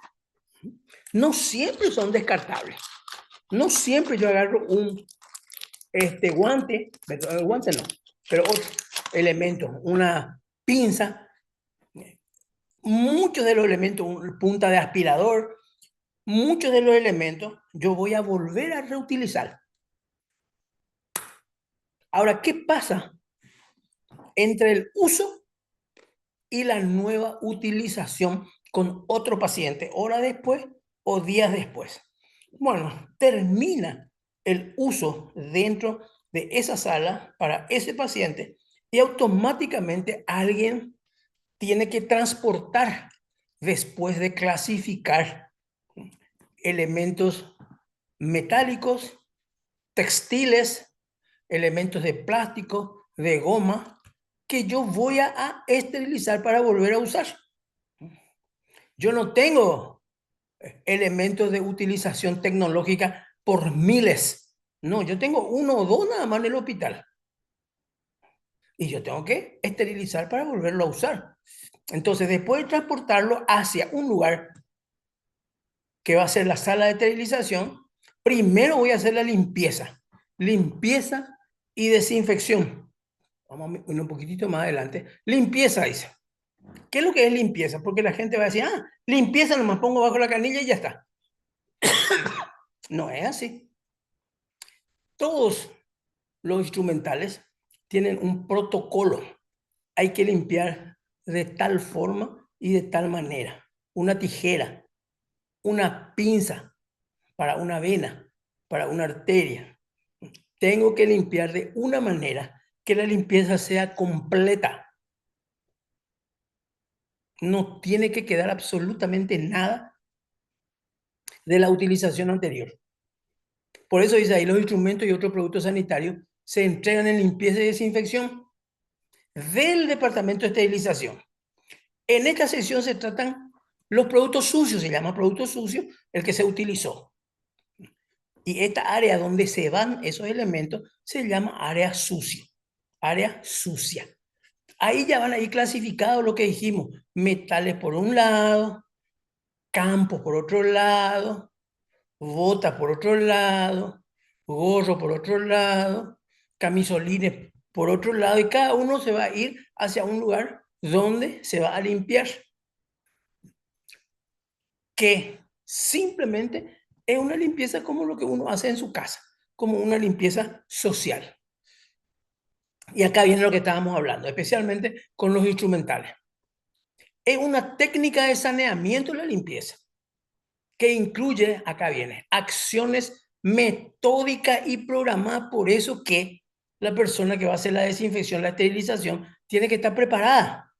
no siempre son descartables. No siempre yo agarro un guante, guante no, pero otro elemento, una pinza. Muchos de los elementos, punta de aspirador, muchos de los elementos yo voy a volver a reutilizar. Ahora, ¿qué pasa entre el uso y la nueva utilización con otro paciente, horas después o días después? Bueno, termina el uso dentro de esa sala para ese paciente y automáticamente alguien tiene que transportar, después de clasificar elementos metálicos, textiles, elementos de plástico, de goma, que yo voy a esterilizar para volver a usar. Yo no tengo elementos de utilización tecnológica por miles. No, yo tengo 1 o 2 nada más en el hospital. Y yo tengo que esterilizar para volverlo a usar. Entonces, después de transportarlo hacia un lugar que va a ser la sala de esterilización, primero voy a hacer la limpieza. Limpieza y desinfección. Vamos a ir un poquitito más adelante. Limpieza, dice. ¿Qué es lo que es limpieza? Porque la gente va a decir, limpieza, nomás pongo bajo la canilla y ya está. No es así. Todos los instrumentales tienen un protocolo. Hay que limpiar de tal forma y de tal manera. Una tijera, una pinza para una vena, para una arteria. Tengo que limpiar de una manera que la limpieza sea completa. No tiene que quedar absolutamente nada de la utilización anterior. Por eso dice ahí, los instrumentos y otros productos sanitarios se entregan en limpieza y desinfección del departamento de esterilización. En esta sección se tratan los productos sucios, se llama producto sucio el que se utilizó. Y esta área donde se van esos elementos se llama área sucia. Área sucia. Ahí ya van a ir clasificados lo que dijimos. Metales por un lado, campos por otro lado, botas por otro lado, gorro por otro lado, camisolines por otro lado, y cada uno se va a ir hacia un lugar donde se va a limpiar. Que simplemente es una limpieza como lo que uno hace en su casa, como una limpieza social. Y acá viene lo que estábamos hablando, especialmente con los instrumentales. Es una técnica de saneamiento de la limpieza que incluye, acá viene, acciones metódicas y programadas. Por eso que la persona que va a hacer la desinfección, la esterilización, tiene que estar preparada.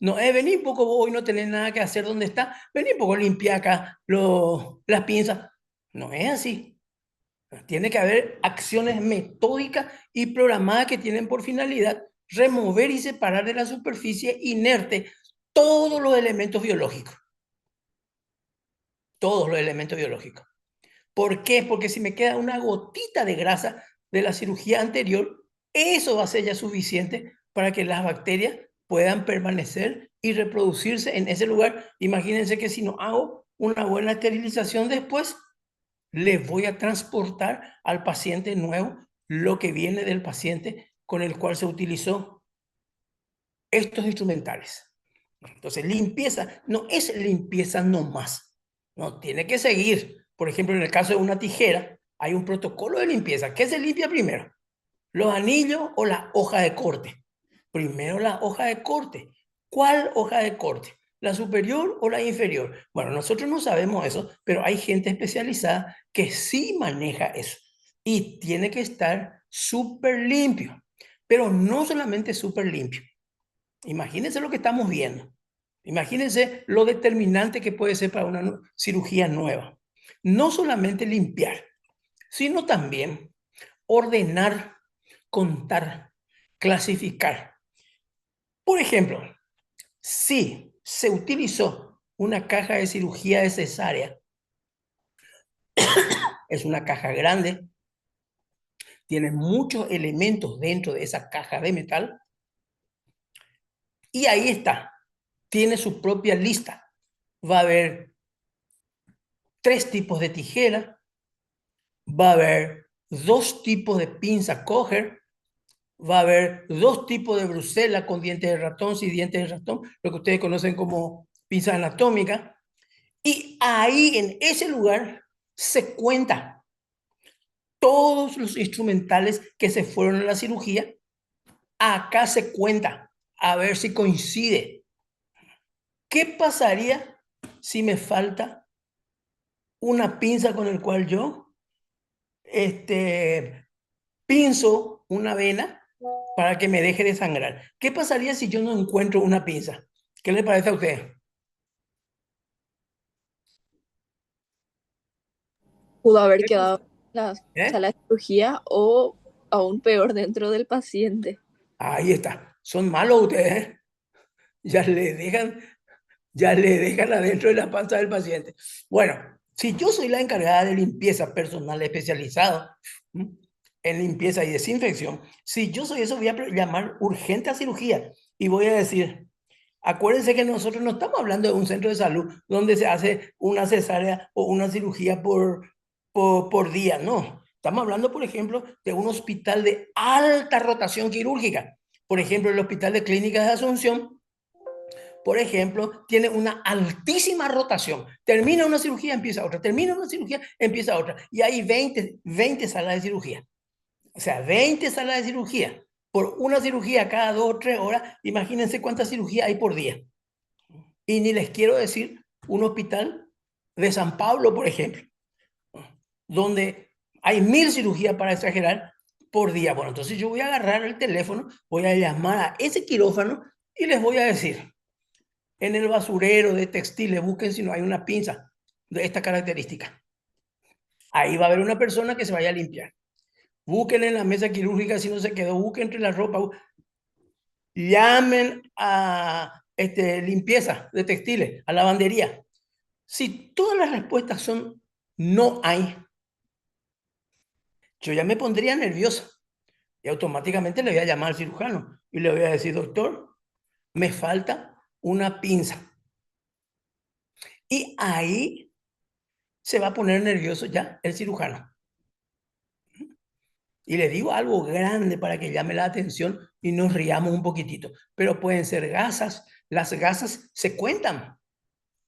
No es venir un poco, hoy no tenés nada que hacer donde está, venir un poco limpiar acá las pinzas. No es así. Tiene que haber acciones metódicas y programadas que tienen por finalidad remover y separar de la superficie inerte todos los elementos biológicos. Todos los elementos biológicos. ¿Por qué? Porque si me queda una gotita de grasa de la cirugía anterior, eso va a ser ya suficiente para que las bacterias puedan permanecer y reproducirse en ese lugar. Imagínense que si no hago una buena esterilización después, le voy a transportar al paciente nuevo lo que viene del paciente con el cual se utilizó estos instrumentales. Entonces, limpieza no es limpieza nomás. No, tiene que seguir. Por ejemplo, en el caso de una tijera, hay un protocolo de limpieza. ¿Qué se limpia primero? ¿Los anillos o la hoja de corte? Primero la hoja de corte. ¿Cuál hoja de corte? ¿La superior o la inferior? Bueno, nosotros no sabemos eso, pero hay gente especializada que sí maneja eso. Y tiene que estar súper limpio. Pero no solamente súper limpio. Imagínense lo que estamos viendo. Imagínense lo determinante que puede ser para una cirugía nueva. No solamente limpiar, sino también ordenar, contar, clasificar. Por ejemplo, si se utilizó una caja de cirugía de cesárea, es una caja grande, tiene muchos elementos dentro de esa caja de metal, y ahí está, tiene su propia lista. Va a haber 3 tipos de tijera, va a haber 2 tipos de pinza coger, va a haber 2 tipos de Bruselas con dientes de ratón, sin dientes de ratón, lo que ustedes conocen como pinza anatómica. Y ahí, en ese lugar, se cuenta todos los instrumentales que se fueron a la cirugía. Acá se cuenta, a ver si coincide. ¿Qué pasaría si me falta una pinza con el cual yo pinzo una vena para que me deje de sangrar? ¿Qué pasaría si yo no encuentro una pinza? ¿Qué le parece a usted? Pudo haber quedado en la ¿Eh? sala de cirugía o aún peor dentro del paciente. Ahí está. Son malos ustedes, ¿eh? Ya le dejan adentro de la panza del paciente. Bueno, si yo soy la encargada de limpieza personal especializada en limpieza y desinfección, si yo soy eso, voy a llamar urgente a cirugía y voy a decir, acuérdense que nosotros no estamos hablando de un centro de salud donde se hace una cesárea o una cirugía por día, no. Estamos hablando, por ejemplo, de un hospital de alta rotación quirúrgica. Por ejemplo, el Hospital de Clínicas de Asunción, por ejemplo, tiene una altísima rotación. Termina una cirugía, empieza otra. Termina una cirugía, empieza otra. Y hay 20 salas de cirugía. O sea, 20 salas de cirugía. Por una cirugía cada 2 o 3 horas, imagínense cuántas cirugías hay por día. Y ni les quiero decir un hospital de San Pablo, por ejemplo, donde hay 1000 cirugías, para exagerar, por día. Bueno, entonces yo voy a agarrar el teléfono, voy a llamar a ese quirófano y les voy a decir, en el basurero de textiles, busquen si no hay una pinza de esta característica. Ahí va a haber una persona que se vaya a limpiar. Busquen en la mesa quirúrgica si no se quedó, busquen entre la ropa. Llamen a limpieza de textiles, a lavandería. Si todas las respuestas son no hay, yo ya me pondría nerviosa y automáticamente le voy a llamar al cirujano y le voy a decir, doctor, me falta una pinza. Y ahí se va a poner nervioso ya el cirujano. Y le digo algo grande para que llame la atención y nos riamos un poquitito. Pero pueden ser gasas. Las gasas se cuentan.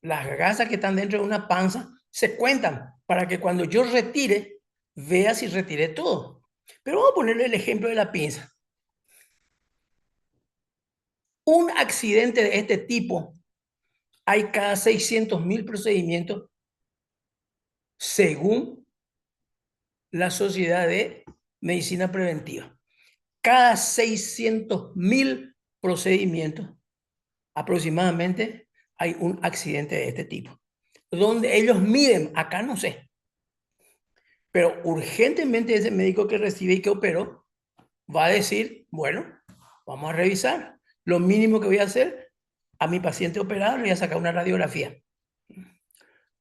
Las gasas que están dentro de una panza se cuentan para que cuando yo retire, vea si retiré todo. Pero vamos a ponerle el ejemplo de la pinza. Un accidente de este tipo, hay cada 600.000 procedimientos según la Sociedad de Medicina Preventiva. Cada 600.000 procedimientos, aproximadamente, hay un accidente de este tipo. Donde ellos miden, acá no sé, pero urgentemente ese médico que recibe y que operó va a decir, bueno, vamos a revisar. Lo mínimo que voy a hacer, a mi paciente operado le voy a sacar una radiografía.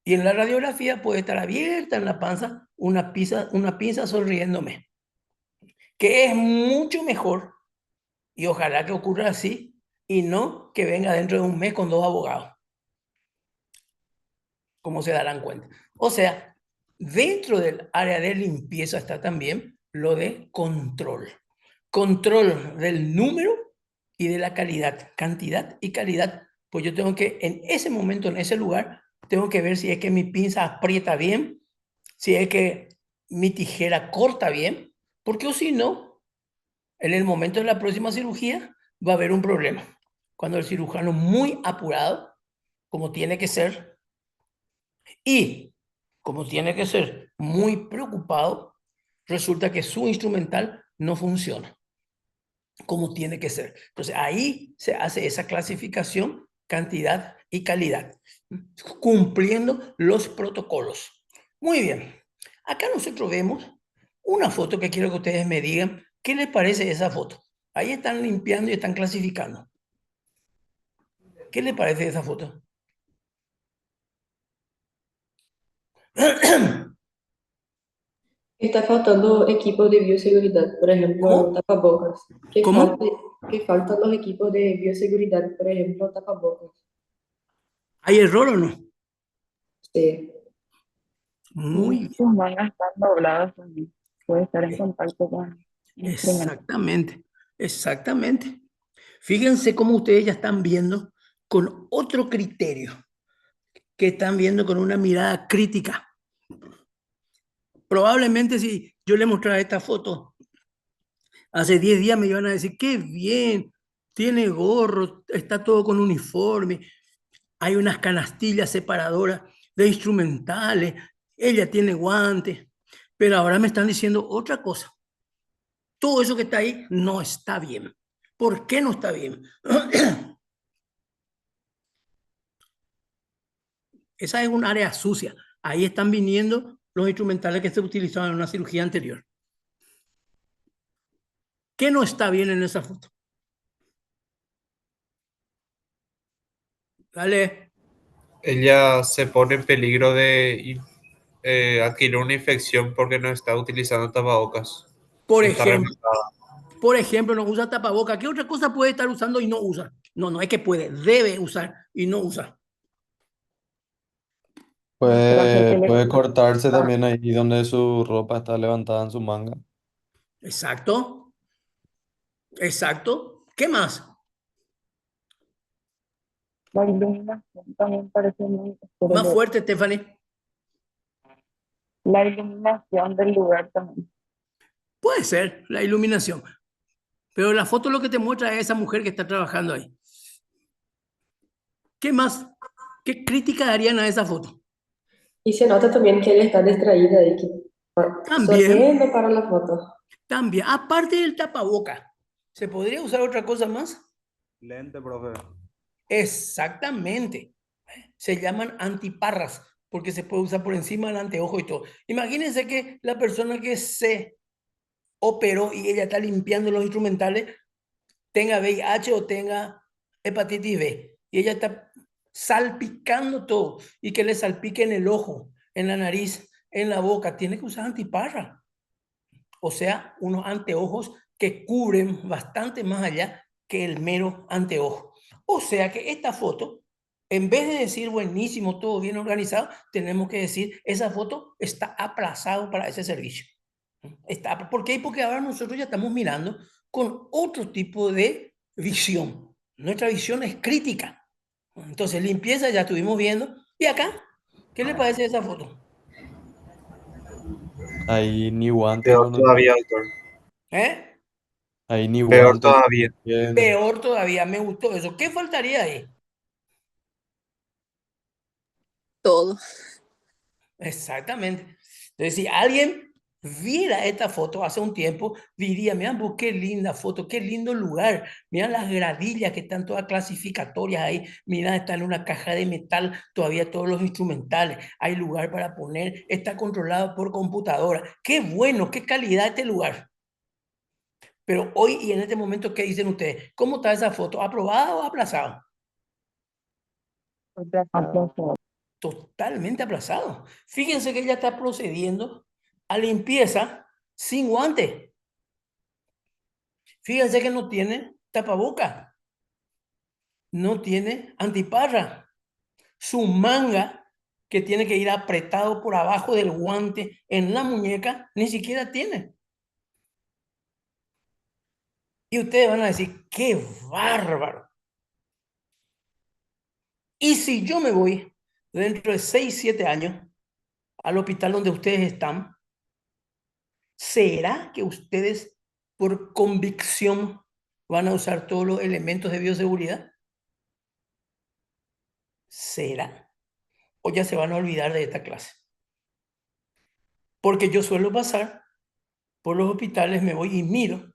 Y en la radiografía puede estar abierta en la panza una pinza sonriéndome, que es mucho mejor, y ojalá que ocurra así, y no que venga dentro de un mes con 2 abogados, como se darán cuenta. O sea, dentro del área de limpieza está también lo de control. Control del número y de la calidad, cantidad y calidad. Pues yo tengo que, en ese momento, en ese lugar, tengo que ver si es que mi pinza aprieta bien, si es que mi tijera corta bien, porque o si no, en el momento de la próxima cirugía va a haber un problema. Cuando el cirujano muy apurado, como tiene que ser, y como tiene que ser muy preocupado, resulta que su instrumental no funciona como tiene que ser. Entonces ahí se hace esa clasificación, cantidad y calidad, cumpliendo los protocolos. Muy bien. Acá nosotros vemos una foto que quiero que ustedes me digan qué les parece esa foto. Ahí están limpiando y están clasificando. ¿Qué les parece esa foto? Está faltando equipos de bioseguridad, por ejemplo, tapabocas. ¿Cómo? Que faltan los equipos de bioseguridad, por ejemplo, tapabocas. ¿Hay error o no? Sí. Muy bien. Sus mangas están dobladas también. Puede estar en contacto con el instrumento. Exactamente, exactamente. Fíjense cómo ustedes ya están viendo con otro criterio, que están viendo con una mirada crítica. Probablemente si yo le mostrara esta foto hace 10 días me iban a decir, qué bien, tiene gorro, está todo con uniforme, hay unas canastillas separadoras de instrumentales, ella tiene guantes, pero ahora me están diciendo otra cosa. Todo eso que está ahí no está bien. ¿Por qué no está bien? Esa es un área sucia. Ahí están viniendo los instrumentales que se utilizaban en una cirugía anterior. ¿Qué no está bien en esa foto? Dale. Ella se pone en peligro de adquirir una infección porque no está utilizando tapabocas. Por No está ejemplo, remendada. no usa tapaboca. ¿Qué otra cosa puede estar usando y no usa? No, no es que puede, debe usar y no usa. Puede cortarse también ahí donde su ropa está levantada en su manga. Exacto. Exacto. ¿Qué más? La iluminación también parece muy oscura. Más fuerte, Stephanie. La iluminación del lugar también. Puede ser la iluminación, pero la foto lo que te muestra es esa mujer que está trabajando ahí. ¿Qué más? ¿Qué crítica darían a esa foto? Y se nota también que él está distraído ahí, que También, sonriendo para la foto. también, aparte del tapaboca, ¿se podría usar otra cosa más? Lente, profe. Exactamente. Se llaman antiparras, porque se puede usar por encima del anteojo y todo. Imagínense que la persona que se operó y ella está limpiando los instrumentales tenga VIH o tenga hepatitis B, y ella está salpicando todo, y que le salpique en el ojo, en la nariz, en la boca, tiene que usar antiparra. O sea, unos anteojos que cubren bastante más allá que el mero anteojo. O sea que esta foto, en vez de decir buenísimo, todo bien organizado, tenemos que decir, esa foto está aplazado para ese servicio. ¿Por qué? Porque ahora nosotros ya estamos mirando con otro tipo de visión. Nuestra visión es crítica. Entonces, limpieza ya estuvimos viendo. ¿Y acá? ¿Qué le parece esa foto? Ahí ni guantes Peor no todavía, doctor. ¿Eh? Ahí ni Peor guantes todavía. tiene. Peor todavía, me gustó eso. ¿Qué faltaría ahí? Todo. Exactamente. Entonces, si alguien viera esta foto hace un tiempo, diría, mira, pues, qué linda foto, qué lindo lugar. Mira las gradillas que están todas clasificatorias ahí. Mira, está en una caja de metal todavía todos los instrumentales. Hay lugar para poner, está controlado por computadora. Qué bueno, qué calidad este lugar. Pero hoy y en este momento, ¿qué dicen ustedes? ¿Cómo está esa foto? ¿Aprobada o aplazada? Totalmente aplazado. Fíjense que ella está procediendo a limpieza sin guante. Fíjense que no tiene tapaboca, no tiene antiparra. Su manga, que tiene que ir apretado por abajo del guante en la muñeca, ni siquiera tiene. Y ustedes van a decir, ¡qué bárbaro! Y si yo me voy dentro de 6, 7 años al hospital donde ustedes están, ¿será que ustedes por convicción van a usar todos los elementos de bioseguridad? ¿Será? ¿O ya se van a olvidar de esta clase? Porque yo suelo pasar por los hospitales, me voy y miro,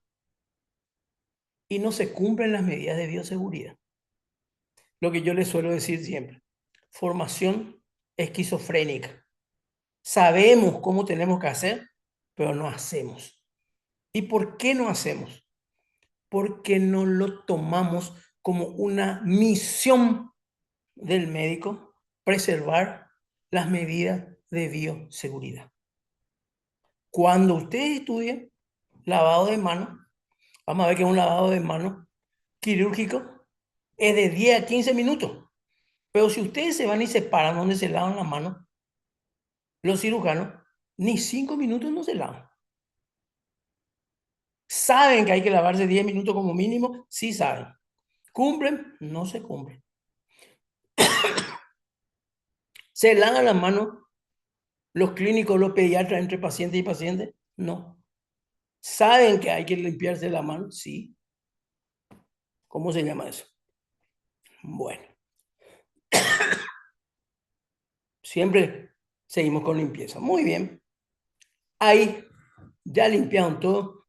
y no se cumplen las medidas de bioseguridad. Lo que yo les suelo decir siempre, formación esquizofrénica. Sabemos cómo tenemos que hacer, pero no hacemos. ¿Y por qué no hacemos? Porque no lo tomamos como una misión del médico, preservar las medidas de bioseguridad. Cuando ustedes estudien lavado de manos, vamos a ver que un lavado de manos quirúrgico es de 10 a 15 minutos. Pero si ustedes se van y se paran donde se lavan las manos, los cirujanos, ni 5 minutos no se lavan. ¿Saben que hay que lavarse 10 minutos como mínimo? Sí saben. ¿Cumplen? No se cumplen. ¿Se lavan las manos los clínicos, los pediatras entre paciente y paciente? No. ¿Saben que hay que limpiarse la mano? Sí. ¿Cómo se llama eso? Bueno. Siempre seguimos con limpieza. Muy bien. Ahí ya limpiaron todo,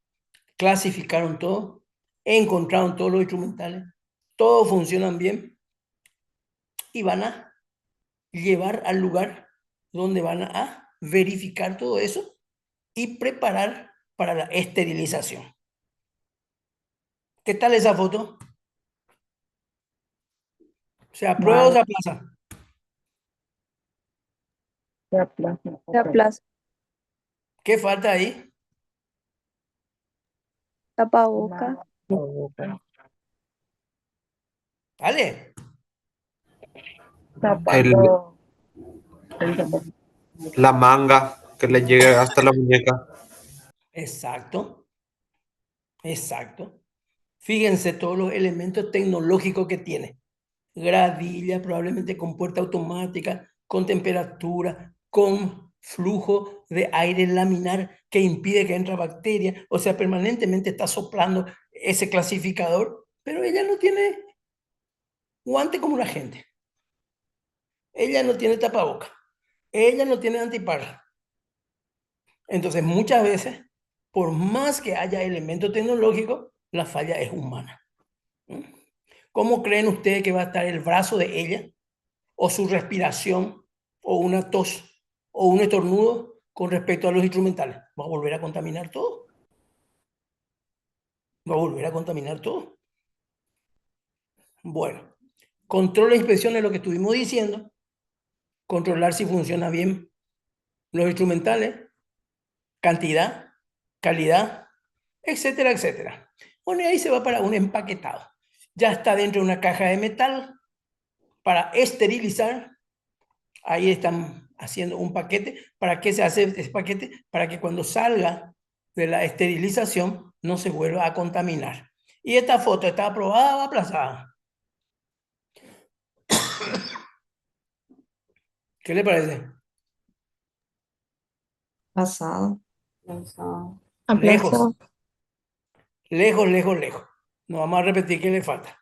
clasificaron todo, encontraron todos los instrumentales, todos funcionan bien y van a llevar al lugar donde van a verificar todo eso y preparar para la esterilización. ¿Qué tal esa foto? ¿Se aprueba o se aplaza? Se aplaza. ¿Qué falta ahí? Tapaboca. ¿Vale? La manga que le llegue hasta la muñeca. Exacto. Exacto. Fíjense todos los elementos tecnológicos que tiene. Gradilla, probablemente con puerta automática, con temperatura, con flujo de aire laminar que impide que entre bacterias, o sea, permanentemente está soplando ese clasificador, pero ella no tiene guante como la gente. Ella no tiene tapaboca. Ella no tiene antiparra. Entonces, muchas veces, por más que haya elementos tecnológicos, la falla es humana. ¿Cómo creen ustedes que va a estar el brazo de ella, o su respiración, o una tos, o un estornudo con respecto a los instrumentales? ¿Va a volver a contaminar todo? ¿Va a volver a contaminar todo? Bueno, control e inspección es lo que estuvimos diciendo. Controlar si funciona bien los instrumentales, cantidad, calidad, etcétera, etcétera. Bueno, y ahí se va para un empaquetado. Ya está dentro de una caja de metal para esterilizar. Ahí están haciendo un paquete. ¿Para qué se hace este paquete? Para que cuando salga de la esterilización no se vuelva a contaminar. ¿Y esta foto está aprobada o aplazada? ¿Qué le parece? Pasado. Lejos. Lejos, lejos, lejos. No vamos a repetir qué le falta.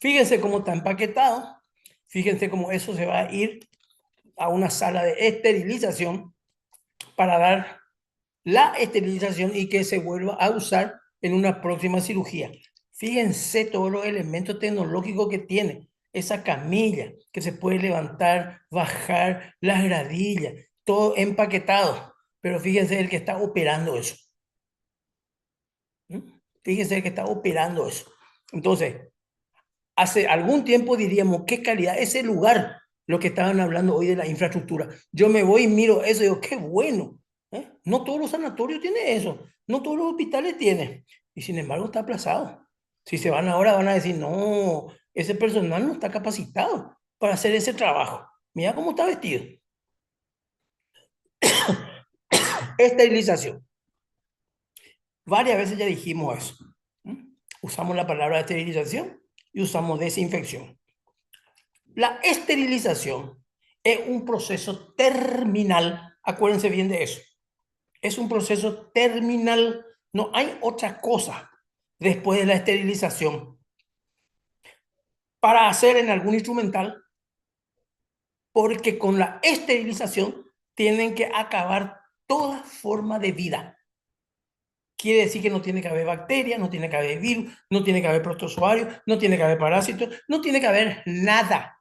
Fíjense cómo está empaquetado. Fíjense cómo eso se va a ir a una sala de esterilización para dar la esterilización y que se vuelva a usar en una próxima cirugía. Fíjense todos los elementos tecnológicos que tiene. Esa camilla que se puede levantar, bajar, las gradillas, todo empaquetado. Pero fíjense el que está operando eso. Fíjense el que está operando eso. Entonces, hace algún tiempo diríamos, qué calidad, ese lugar, lo que estaban hablando hoy de la infraestructura. Yo me voy y miro eso y digo, qué bueno. No todos los sanatorios tienen eso, no todos los hospitales tienen. Y sin embargo está aplazado. Si se van ahora van a decir, no, ese personal no está capacitado para hacer ese trabajo. Mira cómo está vestido. Esterilización. Varias veces ya dijimos eso. Usamos la palabra esterilización y usamos desinfección. La esterilización es un proceso terminal. Acuérdense bien de eso. Es un proceso terminal. No hay otra cosa después de la esterilización para hacer en algún instrumental, porque con la esterilización tienen que acabar toda forma de vida. Quiere decir que no tiene que haber bacterias, no tiene que haber virus, no tiene que haber protozoarios, no tiene que haber parásitos, no tiene que haber nada.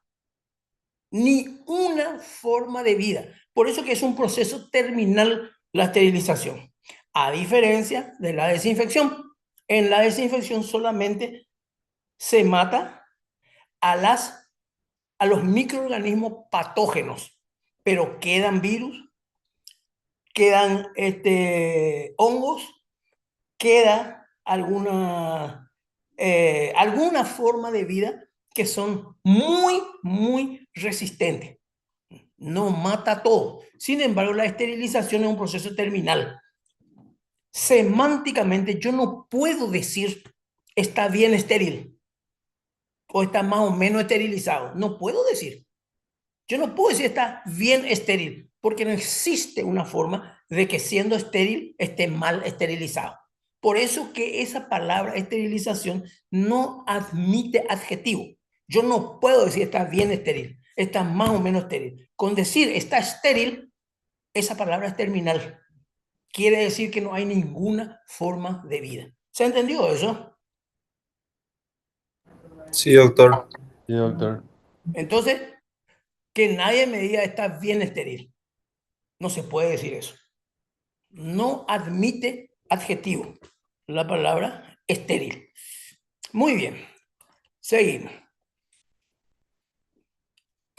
Ni una forma de vida. Por eso que es un proceso terminal la esterilización. A diferencia de la desinfección. En la desinfección solamente se mata a los microorganismos patógenos, pero quedan virus, quedan hongos, queda alguna forma de vida que son muy, muy resistentes. No mata todo. Sin embargo, la esterilización es un proceso terminal. Semánticamente, yo no puedo decir está bien estéril o está más o menos esterilizado. No puedo decir. Yo no puedo decir está bien estéril, porque no existe una forma de que siendo estéril esté mal esterilizado. Por eso que esa palabra esterilización no admite adjetivo. Yo no puedo decir está bien estéril, está más o menos estéril. Con decir está estéril, esa palabra es terminal. Quiere decir que no hay ninguna forma de vida. ¿Se ha entendido eso? Sí, doctor. Sí, doctor. Entonces, que nadie me diga está bien estéril. No se puede decir eso. No admite adjetivo la palabra estéril. Muy bien. Seguimos.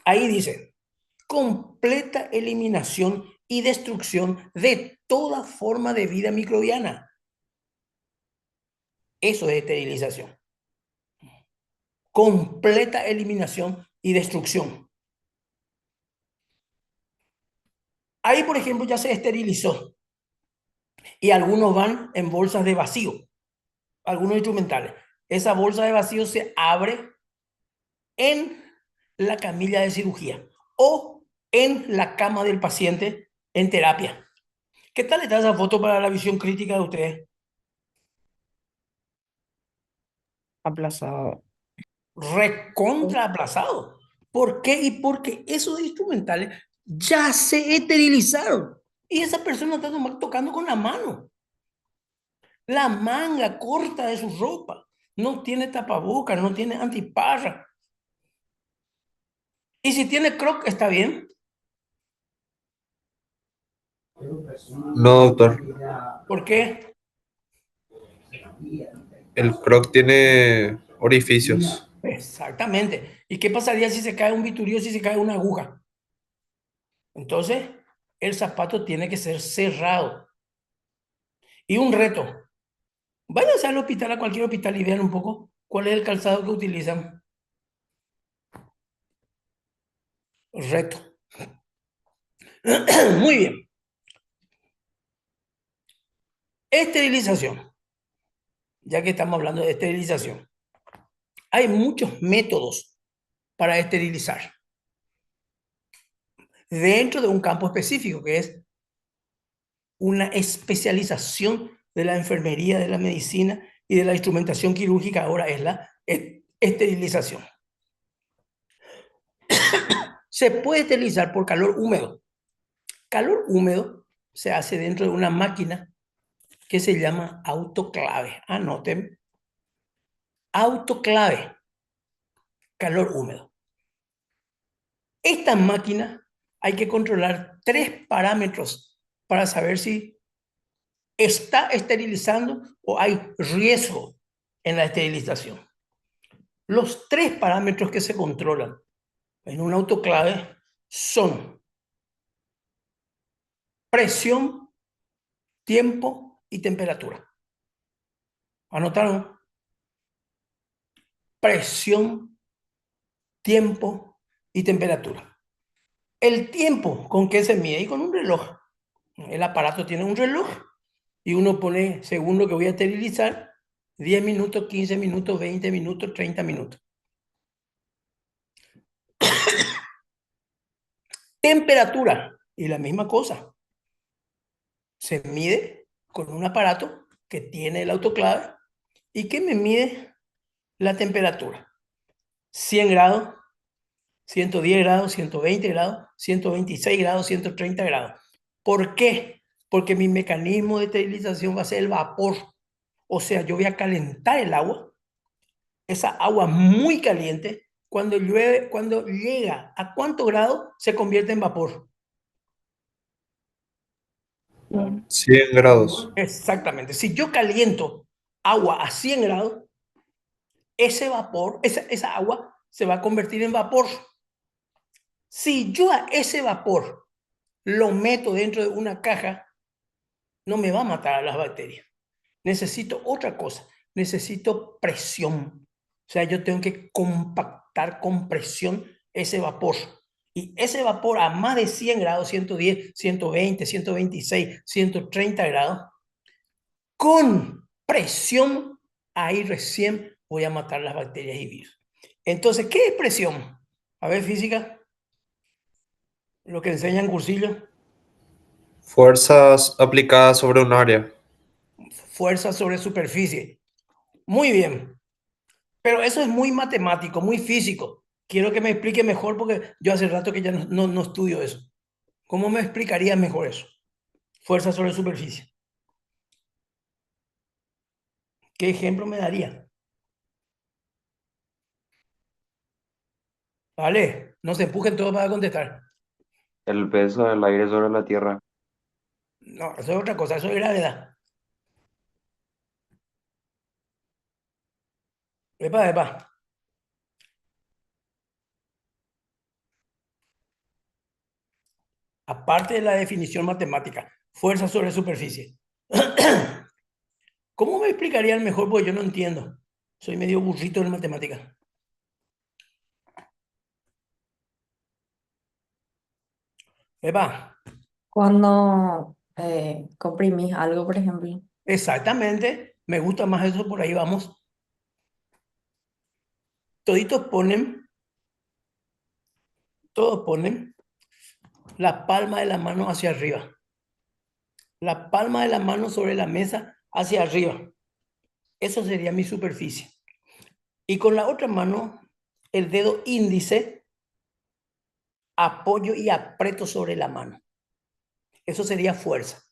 Ahí dice, completa eliminación y destrucción de toda forma de vida microbiana. Eso es esterilización. Completa eliminación y destrucción. Ahí, por ejemplo, ya se esterilizó. Y algunos van en bolsas de vacío. Algunos instrumentales. Esa bolsa de vacío se abre en la camilla de cirugía o en la cama del paciente en terapia. ¿Qué tal está esa foto para la visión crítica de ustedes? Aplazado. Recontra aplazado. ¿Por qué? Y porque esos instrumentales ya se esterilizaron. Y esa persona está tocando con la mano. La manga corta de su ropa. No tiene tapabocas, no tiene antiparra. Y si tiene croc, ¿está bien? No, doctor. ¿Por qué? El croc tiene orificios. Exactamente. ¿Y qué pasaría si se cae un biturio, si se cae una aguja? Entonces, el zapato tiene que ser cerrado. Y un reto. Váyanse al hospital, a cualquier hospital y vean un poco cuál es el calzado que utilizan. Reto. Muy bien. Esterilización. Ya que estamos hablando de esterilización. Hay muchos métodos para esterilizar. Dentro de un campo específico, que es una especialización de la enfermería, de la medicina y de la instrumentación quirúrgica, ahora es la esterilización. Se puede esterilizar por calor húmedo. Calor húmedo se hace dentro de una máquina que se llama autoclave. Anoten. Autoclave. Calor húmedo. Esta máquina hay que controlar 3 parámetros para saber si está esterilizando o hay riesgo en la esterilización. Los 3 parámetros que se controlan en un autoclave son presión, tiempo y temperatura. ¿Anotaron? Presión, tiempo y temperatura. El tiempo, ¿con qué se mide? Y con un reloj. El aparato tiene un reloj y uno pone, según lo que voy a esterilizar, 10 minutos, 15 minutos, 20 minutos, 30 minutos. Temperatura, y la misma cosa. Se mide con un aparato que tiene el autoclave y que me mide la temperatura. 100 grados, 110 grados, 120 grados, 126 grados, 130 grados. ¿Por qué? Porque mi mecanismo de esterilización va a ser el vapor. O sea, yo voy a calentar el agua, esa agua muy caliente, cuando llueve, cuando llega a cuánto grado se convierte en vapor. 100 grados. Exactamente. Si yo caliento agua a 100 grados, ese vapor, esa agua se va a convertir en vapor. Si yo a ese vapor lo meto dentro de una caja, no me va a matar a las bacterias. Necesito otra cosa, necesito presión. O sea, yo tengo que compactar con presión ese vapor. Y ese vapor a más de 100 grados, 110, 120, 126, 130 grados, con presión, ahí recién voy a matar las bacterias y virus. Entonces, ¿qué es presión? A ver, física. Lo que enseña en cursillo. Fuerzas aplicadas sobre un área. Fuerza sobre superficie. Muy bien. Pero eso es muy matemático, muy físico. Quiero que me explique mejor porque yo hace rato que ya no estudio eso. ¿Cómo me explicaría mejor eso? Fuerza sobre superficie. ¿Qué ejemplo me daría? Vale, no se empujen todos para contestar. El peso del aire sobre la Tierra. No, eso es otra cosa, eso es gravedad. Epa, epa. Aparte de la definición matemática, fuerza sobre superficie. ¿Cómo me explicarían mejor? Porque yo no entiendo. Soy medio burrito en matemática. Epa. Cuando comprimís algo, por ejemplo. Exactamente. Me gusta más eso, por ahí vamos. Todos ponen la palma de la mano hacia arriba. La palma de la mano sobre la mesa hacia arriba. Eso sería mi superficie. Y con la otra mano, el dedo índice, apoyo y aprieto sobre la mano. Eso sería fuerza.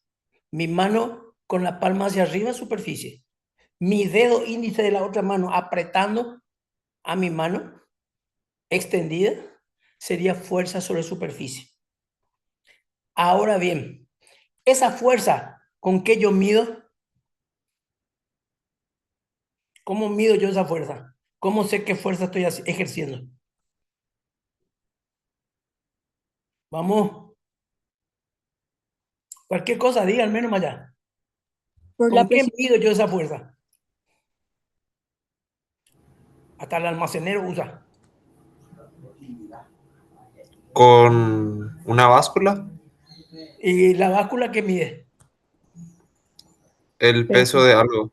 Mi mano con la palma hacia arriba, superficie. Mi dedo índice de la otra mano apretando a mi mano extendida sería fuerza sobre superficie. Ahora bien, esa fuerza, ¿con qué yo mido? ¿Cómo mido yo esa fuerza? ¿Cómo sé qué fuerza estoy ejerciendo? Vamos. Cualquier cosa, diga al menos más allá. ¿Con qué mido yo esa fuerza? Hasta el almacenero usa. ¿Con una báscula? ¿Y la báscula qué mide? El peso de algo.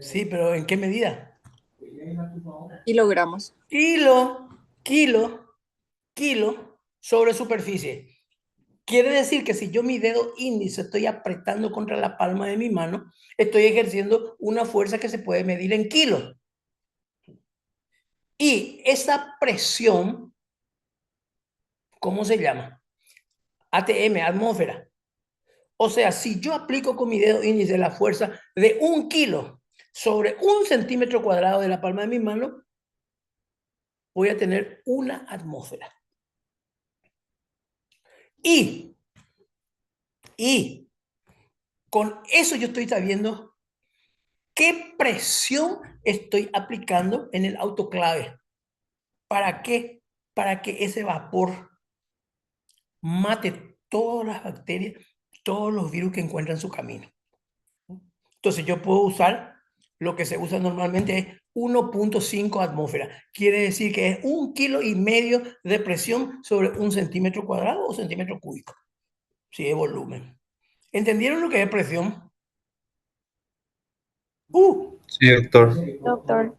Sí, pero ¿en qué medida? Kilogramos. Kilo sobre superficie. Quiere decir que si yo mi dedo índice estoy apretando contra la palma de mi mano, estoy ejerciendo una fuerza que se puede medir en kilos. Y esa presión, ¿cómo se llama? ATM, atmósfera. O sea, si yo aplico con mi dedo índice la fuerza de 1 kilo sobre 1 centímetro cuadrado de la palma de mi mano, voy a tener una atmósfera. Y con eso yo estoy sabiendo qué presión estoy aplicando en el autoclave. ¿Para qué? Para que ese vapor mate todas las bacterias, todos los virus que encuentran su camino. Entonces yo puedo usar lo que se usa normalmente es 1.5 atmósfera. Quiere decir que es 1,5 kilos de presión sobre 1 centímetro cuadrado o centímetro cúbico. Sí, es volumen. ¿Entendieron lo que es presión? Sí, doctor. Doctor.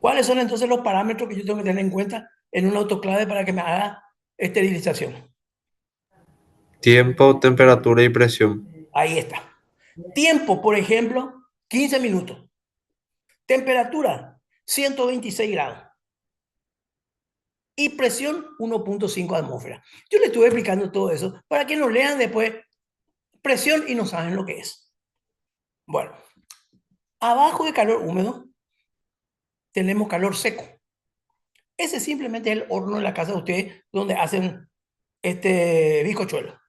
¿Cuáles son entonces los parámetros que yo tengo que tener en cuenta en un autoclave para que me haga esterilización? Tiempo, temperatura y presión. Ahí está. Tiempo, por ejemplo, 15 minutos. Temperatura, 126 grados. Y presión, 1.5 atmósfera. Yo le estuve explicando todo eso para que nos lean después presión y no saben lo que es. Bueno, abajo de calor húmedo tenemos calor seco. Ese simplemente es el horno de la casa de ustedes donde hacen bizcochuelo.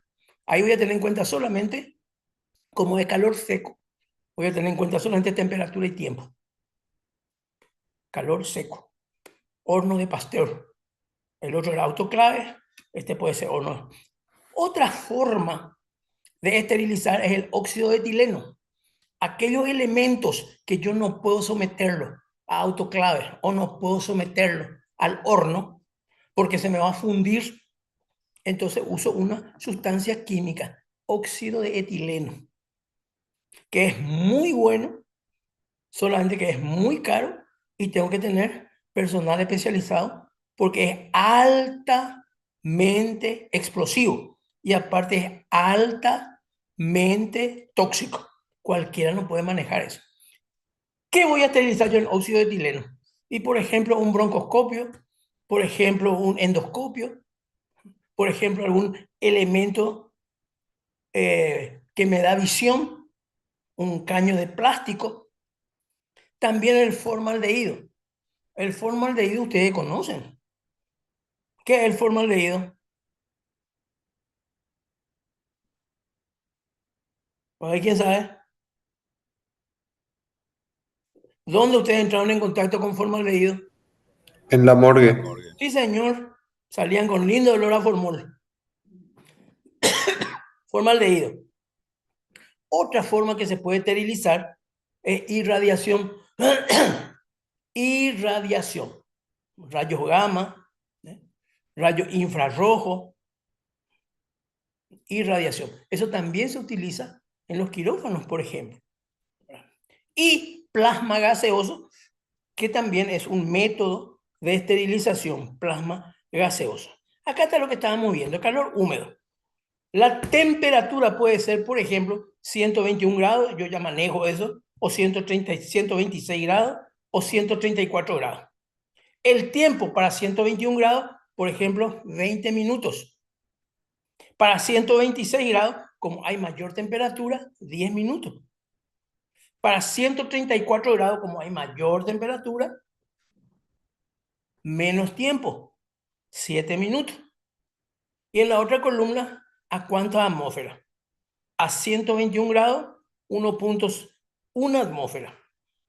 Ahí voy a tener en cuenta solamente, como de calor seco, voy a tener en cuenta solamente temperatura y tiempo. Calor seco. Horno de Pasteur. El otro era autoclave. Este puede ser horno. Otra forma de esterilizar es el óxido de etileno. Aquellos elementos que yo no puedo someterlo a autoclave o no puedo someterlo al horno porque se me va a fundir, entonces uso una sustancia química, óxido de etileno, que es muy bueno, solamente que es muy caro y tengo que tener personal especializado porque es altamente explosivo y aparte es altamente tóxico. Cualquiera no puede manejar eso. ¿Qué voy a esterilizar yo en óxido de etileno? Y por ejemplo, un broncoscopio, por ejemplo, un endoscopio, por ejemplo, algún elemento que me da visión, un caño de plástico. También el formaldehído. El formaldehído ustedes conocen. ¿Qué es el formaldehído? ¿Quién sabe? ¿Dónde ustedes entraron en contacto con formaldehído? En la morgue. Sí, señor. Salían con lindo olor a formol. Formaldehído. Otra forma que se puede esterilizar es irradiación. Irradiación. Rayos gamma, rayos infrarrojos, irradiación. Eso también se utiliza en los quirófanos, por ejemplo. Y plasma gaseoso, que también es un método de esterilización, plasma gaseoso. Acá está lo que estábamos viendo, calor húmedo. La temperatura puede ser, por ejemplo, 121 grados, yo ya manejo eso, o 126 grados, o 134 grados. El tiempo para 121 grados, por ejemplo, 20 minutos. Para 126 grados, como hay mayor temperatura, 10 minutos. Para 134 grados, como hay mayor temperatura, menos tiempo, 7 minutos. Y en la otra columna, ¿a cuántas atmósferas? A 121 grados, 1.1 atmósfera.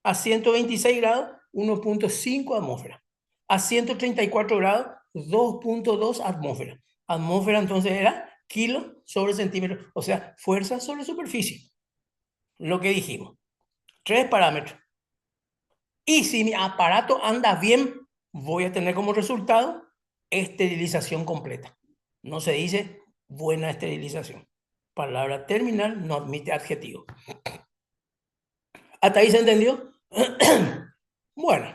A 126 grados, 1.5 atmósfera. A 134 grados, 2.2 atmósfera. Atmósfera entonces era kilo sobre centímetro, o sea, fuerza sobre superficie. Lo que dijimos. 3 parámetros. Y si mi aparato anda bien, voy a tener como resultado esterilización completa. No se dice buena esterilización. Palabra terminal no admite adjetivo. ¿Hasta ahí se entendió? Bueno,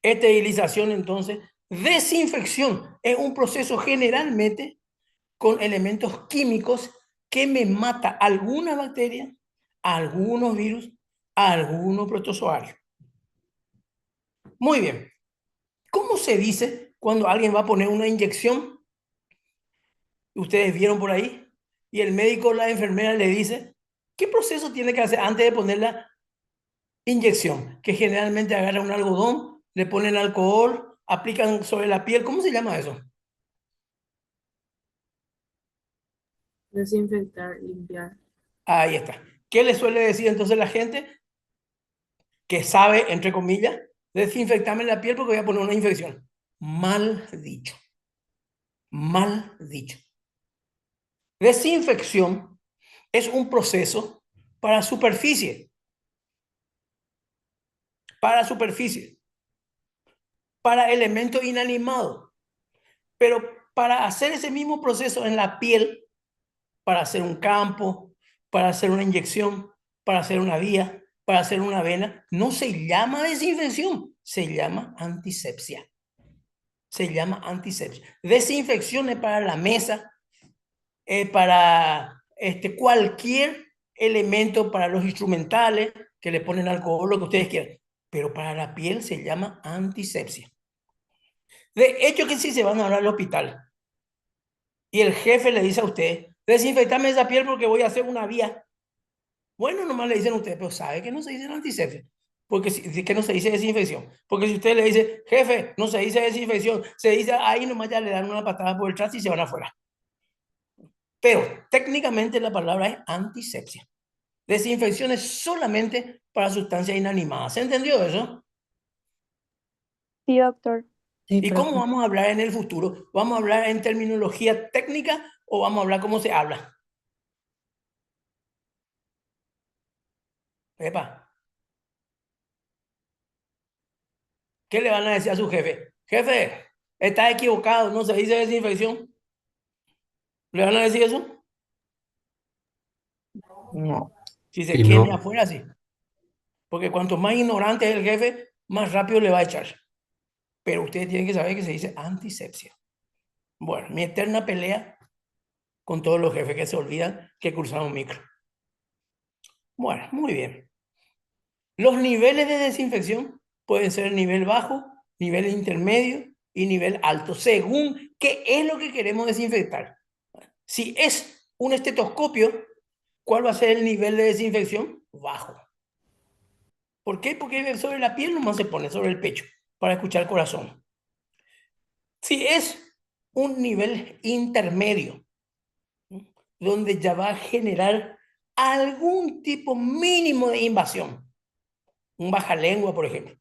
esterilización entonces. Desinfección es un proceso generalmente con elementos químicos que me mata alguna bacteria, algunos virus, algunos protozoarios. Muy bien. ¿Cómo se dice cuando alguien va a poner una inyección? Ustedes vieron por ahí. Y el médico o la enfermera le dice, ¿qué proceso tiene que hacer antes de poner la inyección? Que generalmente agarran un algodón, le ponen alcohol, aplican sobre la piel. ¿Cómo se llama eso? Desinfectar, limpiar. Ahí está. ¿Qué le suele decir entonces la gente? Que sabe, entre comillas, desinfectarme la piel porque voy a poner una infección. Mal dicho. Mal dicho. Desinfección es un proceso para superficie. Para superficie. Para elementos inanimados. Pero para hacer ese mismo proceso en la piel, para hacer un campo, para hacer una inyección, para hacer una vía, para hacer una vena, no se llama desinfección, se llama antisepsia. Se llama antisepsia. Desinfección es para la mesa, para cualquier elemento, para los instrumentales, que le ponen alcohol, lo que ustedes quieran. Pero para la piel se llama antisepsia. De hecho que si se van a hablar al hospital y el jefe le dice a usted, desinfectame esa piel porque voy a hacer una vía. Bueno, nomás le dicen a usted, pero sabe que no se dice antisepsia. Porque que no se dice desinfección. Porque si usted le dice, jefe, no se dice desinfección, se dice ahí nomás ya le dan una patada por el traste y se van afuera. Pero técnicamente la palabra es antisepsia. Desinfección es solamente para sustancias inanimadas. ¿Se entendió eso? Sí, doctor. Sí, ¿Y cómo profe. vamos a hablar en el futuro? ¿Vamos a hablar en terminología técnica o vamos a hablar cómo se habla? Epa. ¿Qué le van a decir a su jefe? Jefe, está equivocado, no se dice desinfección. ¿Le van a decir eso? No. Si se Y queme no, afuera, sí. Porque cuanto más ignorante es el jefe, más rápido le va a echar. Pero ustedes tienen que saber que se dice antisepsia. Bueno, mi eterna pelea con todos los jefes que se olvidan que cruzamos micro. Bueno, muy bien. Los niveles de desinfección pueden ser nivel bajo, nivel intermedio y nivel alto, según qué es lo que queremos desinfectar. Si es un estetoscopio, ¿cuál va a ser el nivel de desinfección? Bajo. ¿Por qué? Porque sobre la piel nomás se pone, sobre el pecho, para escuchar el corazón. Si es un nivel intermedio, donde ya va a generar algún tipo mínimo de invasión, un baja lengua, por ejemplo,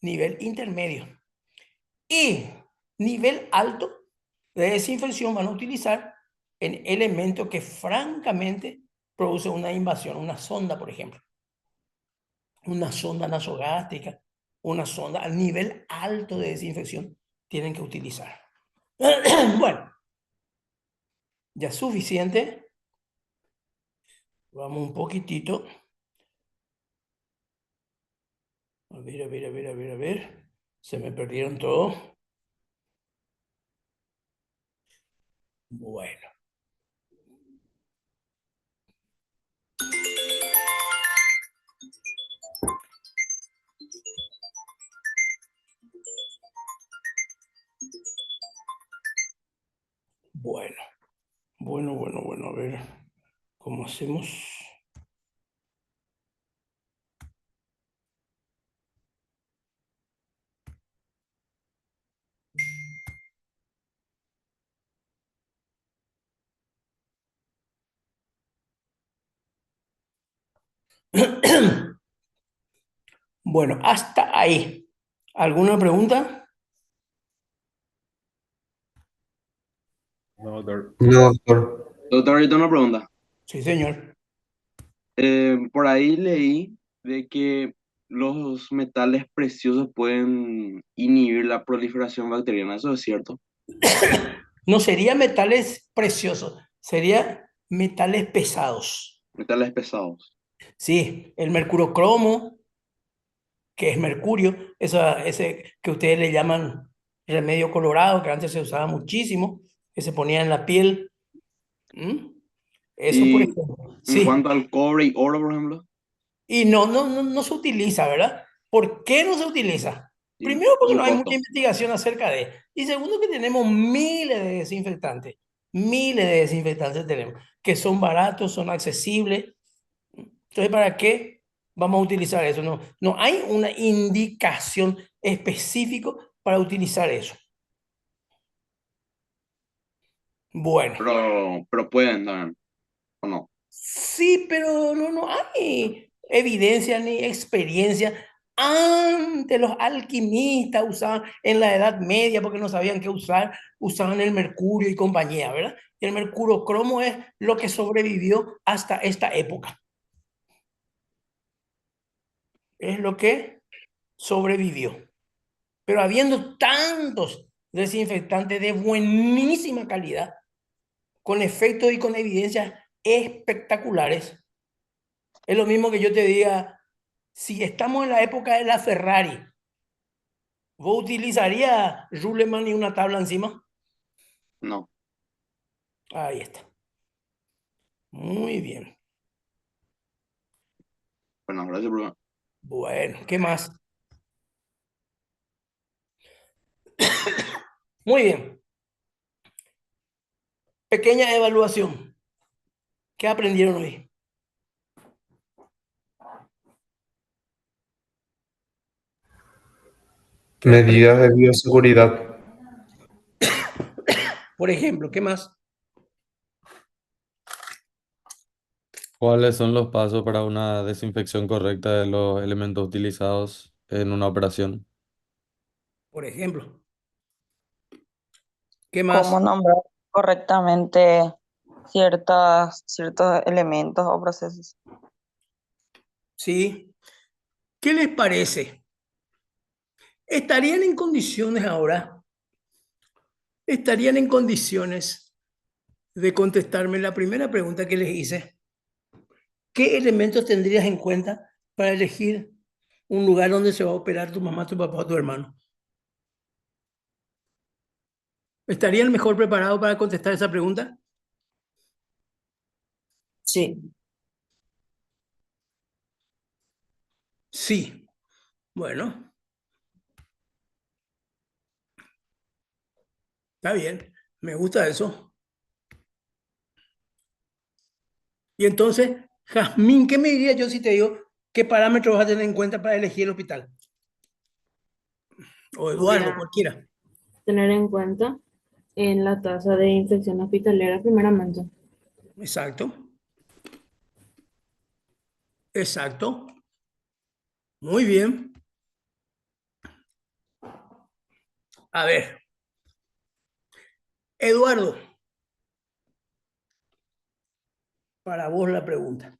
nivel intermedio. Y nivel alto de desinfección van a utilizar en elementos que francamente producen una invasión, una sonda, por ejemplo. Una sonda nasogástrica, una sonda a nivel alto de desinfección tienen que utilizar. Bueno, ya es suficiente. Vamos un poquitito. A ver, a ver, a ver, a ver, a ver. Se me perdieron todo. Bueno. ver cómo hacemos. Bueno, hasta ahí. ¿Alguna pregunta? No, doctor. No, doctor. Doctor, ahorita una pregunta. Sí, señor. Por ahí leí de que los metales preciosos pueden inhibir la proliferación bacteriana. ¿Eso es cierto? No sería metales preciosos, sería metales pesados. Metales pesados. Sí, el mercurocromo, que es mercurio, ese que ustedes le llaman remedio colorado, que antes se usaba muchísimo, que se ponía en la piel. ¿Mm? Eso, por Y ejemplo. en Sí. cuanto al cobre y oro, por ejemplo. Y no se utiliza, ¿verdad? ¿Por qué no se utiliza? Y Primero, por porque su no hay mucha costo. investigación acerca de. Y segundo, que tenemos miles de desinfectantes. Miles de desinfectantes tenemos, que son baratos, son accesibles. Entonces, ¿para qué vamos a utilizar eso? No hay una indicación específica para utilizar eso. Bueno. Pero pueden dar, ¿o no? Sí, pero no hay evidencia ni experiencia. Antes los alquimistas usaban en la Edad Media, porque no sabían qué usar, usaban el mercurio y compañía, ¿verdad? Y el mercurocromo es lo que sobrevivió hasta esta época. Es lo que sobrevivió. Pero habiendo tantos desinfectantes de buenísima calidad, con efectos y con evidencias espectaculares, es lo mismo que yo te diga, si estamos en la época de la Ferrari, ¿vos utilizarías Ruleman y una tabla encima? No. Ahí está. Muy bien. Bueno, gracias, por... Bueno, ¿qué más? Muy bien. Pequeña evaluación. ¿Qué aprendieron hoy? Medidas de bioseguridad. Por ejemplo, ¿qué más? ¿Cuáles son los pasos para una desinfección correcta de los elementos utilizados en una operación? Por ejemplo. ¿Qué Cómo más? nombrar correctamente ciertos elementos o procesos. Sí. ¿Qué les parece? ¿Estarían en condiciones ahora? ¿Estarían en condiciones de contestarme la primera pregunta que les hice? ¿Qué elementos tendrías en cuenta para elegir un lugar donde se va a operar tu mamá, tu papá o tu hermano? ¿Estarían mejor preparados para contestar esa pregunta? Sí. Sí. Bueno. Está bien. Me gusta eso. Y entonces, Jazmín, ¿qué me dirías yo si te digo qué parámetros vas a tener en cuenta para elegir el hospital? O Eduardo, Voy a cualquiera. tener en cuenta en la tasa de infección hospitalaria primeramente. Exacto. Exacto. Muy bien. A ver. Eduardo, para vos la pregunta.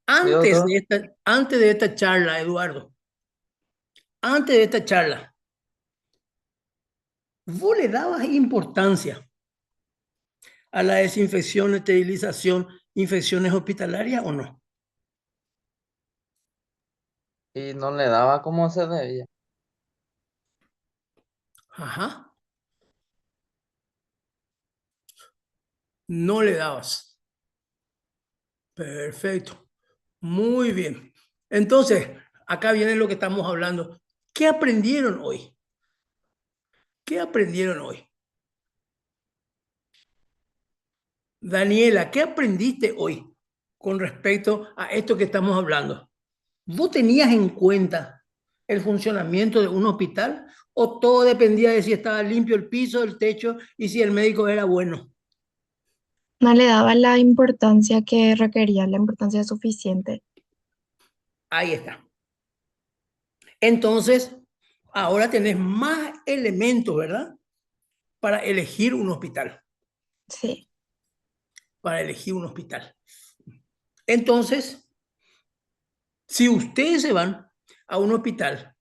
Sí, doctor. Antes de esta charla, Eduardo, antes de esta charla, ¿vos le dabas importancia a la desinfección, esterilización, infecciones hospitalarias o no? Y no le daba como se debía. Ajá. No le dabas. Perfecto. Muy bien. Entonces, acá viene lo que estamos hablando. ¿Qué aprendieron hoy? ¿Qué aprendieron hoy? Daniela, ¿qué aprendiste hoy con respecto a esto que estamos hablando? ¿Vos tenías en cuenta el funcionamiento de un hospital o todo dependía de si estaba limpio el piso, el techo y si el médico era bueno? No le daba la importancia que requería, la importancia suficiente. Ahí está. Entonces, ahora tenés más elementos, ¿verdad? Para elegir un hospital. Sí. Para elegir un hospital. Entonces, si ustedes se van a un hospital,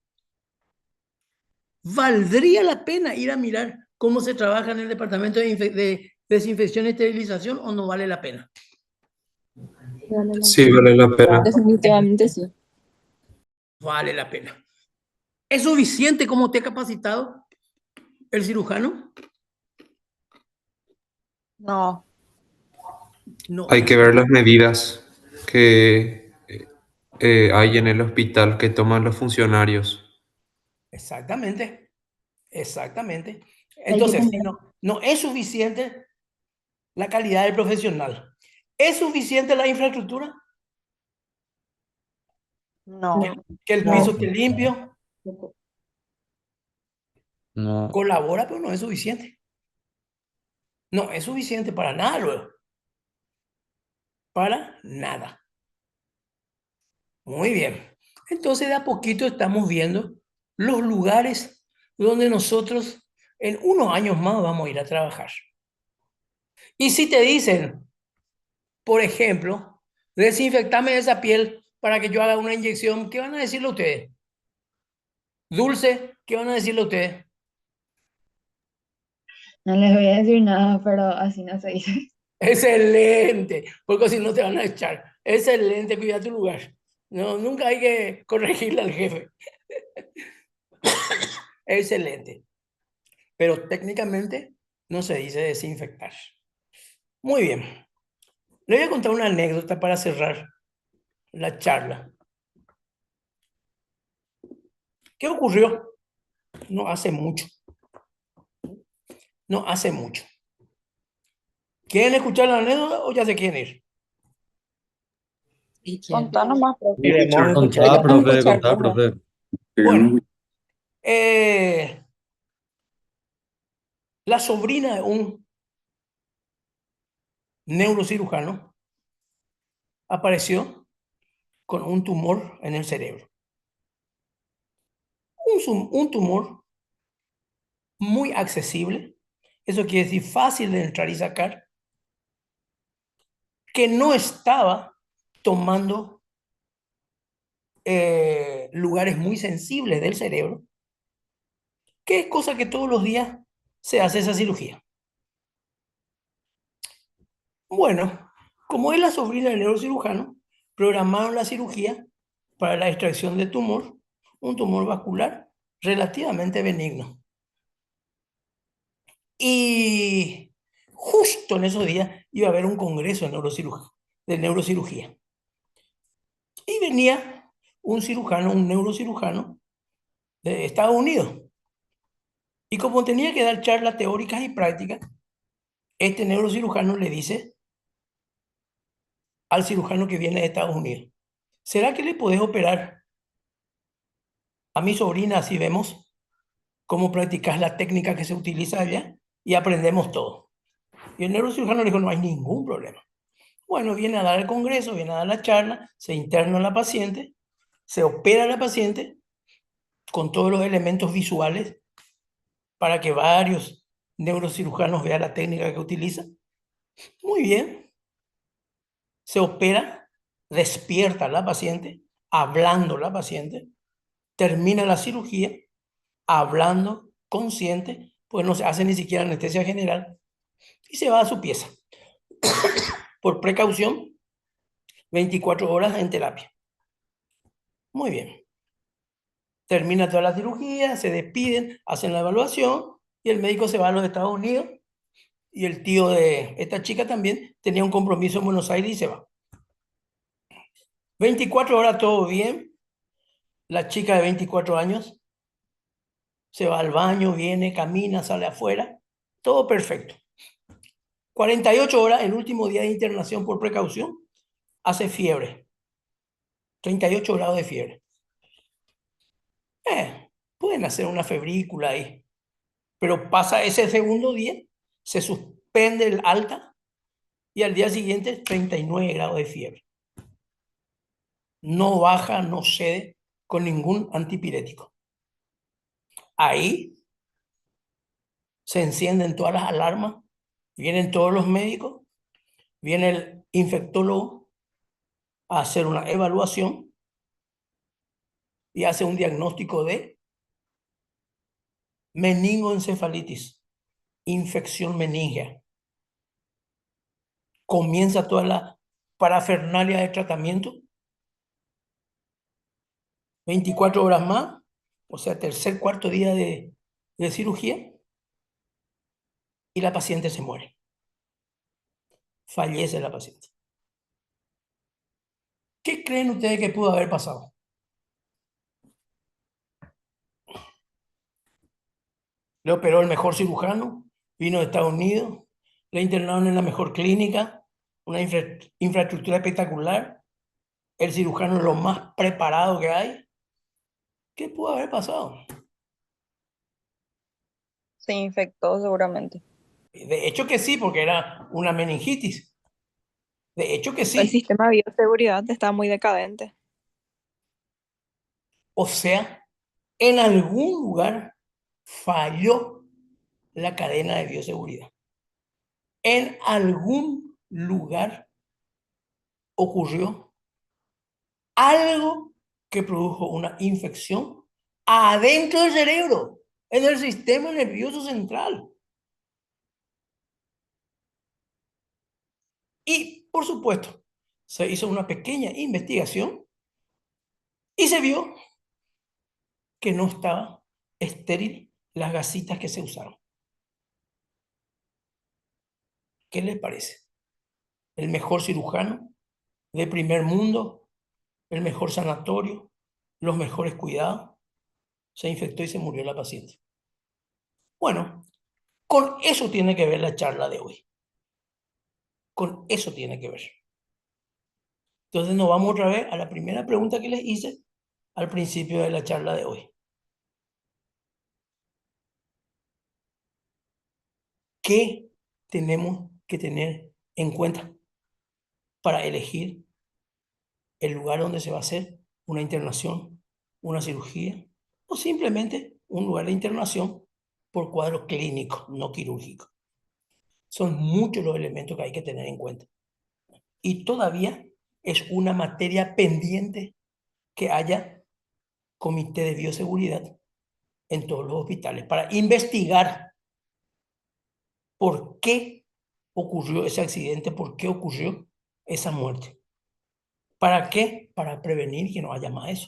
¿valdría la pena ir a mirar cómo se trabaja en el departamento de desinfección y esterilización o no vale la pena? Sí, vale la pena. Definitivamente sí. Vale la pena. ¿Es suficiente como te ha capacitado el cirujano? No. No. Hay que ver las medidas que hay en el hospital que toman los funcionarios. Exactamente. Exactamente. Hay que Entonces, si tener- no es suficiente la calidad del profesional. ¿Es suficiente la infraestructura? No. Que el No. piso esté limpio. No. Colabora, pero no es suficiente. No es suficiente para nada luego. Para nada. Muy bien. Entonces, de a poquito estamos viendo los lugares donde nosotros en unos años más vamos a ir a trabajar. Y si te dicen, por ejemplo, desinfectame esa piel para que yo haga una inyección, ¿qué van a decirle ustedes? Dulce, ¿qué van a decirle ustedes? No les voy a decir nada, pero así no se dice. Excelente, porque si no te van a echar. Excelente, cuida tu lugar. No, nunca hay que corregirle al jefe. Excelente. Pero técnicamente no se dice desinfectar. Muy bien. Le voy a contar una anécdota para cerrar la charla. ¿Qué ocurrió? No hace mucho. No hace mucho. ¿Quieren escuchar la anécdota o ya se quieren ir? Contanos más, profe. Contá, Queremos profe, escuchar, contá, profe. Bueno, la sobrina de un neurocirujano apareció con un tumor en el cerebro. Un tumor muy accesible, eso quiere decir fácil de entrar y sacar, que no estaba tomando lugares muy sensibles del cerebro, que es cosa que todos los días se hace esa cirugía. Bueno, como es la sobrina del neurocirujano, programaron la cirugía para la extracción de tumor, un tumor vascular relativamente benigno. Y justo en esos días iba a haber un congreso de neurocirugía. Y venía un neurocirujano de Estados Unidos. Y como tenía que dar charlas teóricas y prácticas, este neurocirujano le dice al cirujano que viene de Estados Unidos, ¿será que le podés operar a mi sobrina así vemos cómo practicas la técnica que se utiliza allá y aprendemos todo? Y el neurocirujano le dijo, no hay ningún problema. Bueno, viene a dar el congreso, viene a dar la charla, se interna la paciente, se opera a la paciente con todos los elementos visuales para que varios neurocirujanos vean la técnica que utiliza. Muy bien. Se opera, despierta la paciente, hablando la paciente, termina la cirugía, hablando, consciente, pues no se hace ni siquiera anestesia general, y se va a su pieza. Por precaución, 24 horas en terapia. Muy bien. Termina toda la cirugía, se despiden, hacen la evaluación y el médico se va a los Estados Unidos y el tío de esta chica también tenía un compromiso en Buenos Aires y se va. 24 horas todo bien. La chica de 24 años se va al baño, viene, camina, sale afuera. Todo perfecto. 48 horas, el último día de internación por precaución, hace fiebre. 38 grados de fiebre. Pueden hacer una febrícula ahí. Pero pasa ese segundo día, se suspende el alta y al día siguiente 39 grados de fiebre. No baja, no cede con ningún antipirético. Ahí se encienden todas las alarmas, vienen todos los médicos, viene el infectólogo a hacer una evaluación y hace un diagnóstico de meningoencefalitis, infección meningea. Comienza toda la parafernalia de tratamiento, 24 horas más, o sea, tercer, cuarto día de cirugía, y la paciente se muere. Fallece la paciente. ¿Qué creen ustedes que pudo haber pasado? Le operó el mejor cirujano, vino de Estados Unidos, le internaron en la mejor clínica, una infraestructura espectacular, el cirujano es lo más preparado que hay. ¿Qué pudo haber pasado? Se infectó seguramente. De hecho que sí, porque era una meningitis. De hecho que El sí. sistema de bioseguridad está muy decadente. O sea, en algún lugar falló la cadena de bioseguridad. En algún lugar ocurrió algo que produjo una infección adentro del cerebro, en el sistema nervioso central. Y, por supuesto, se hizo una pequeña investigación y se vio que no estaba estéril las gasitas que se usaron. ¿Qué les parece? El mejor cirujano de primer mundo, el mejor sanatorio, los mejores cuidados, se infectó y se murió la paciente. Bueno, con eso tiene que ver la charla de hoy. Con eso tiene que ver. Entonces nos vamos otra vez a la primera pregunta que les hice al principio de la charla de hoy. ¿Qué tenemos que tener en cuenta para elegir el lugar donde se va a hacer una internación, una cirugía o simplemente un lugar de internación por cuadro clínico, no quirúrgico? Son muchos los elementos que hay que tener en cuenta. Y todavía es una materia pendiente que haya comité de bioseguridad en todos los hospitales para investigar por qué ocurrió ese accidente, por qué ocurrió esa muerte. ¿Para qué? Para prevenir que no haya más eso.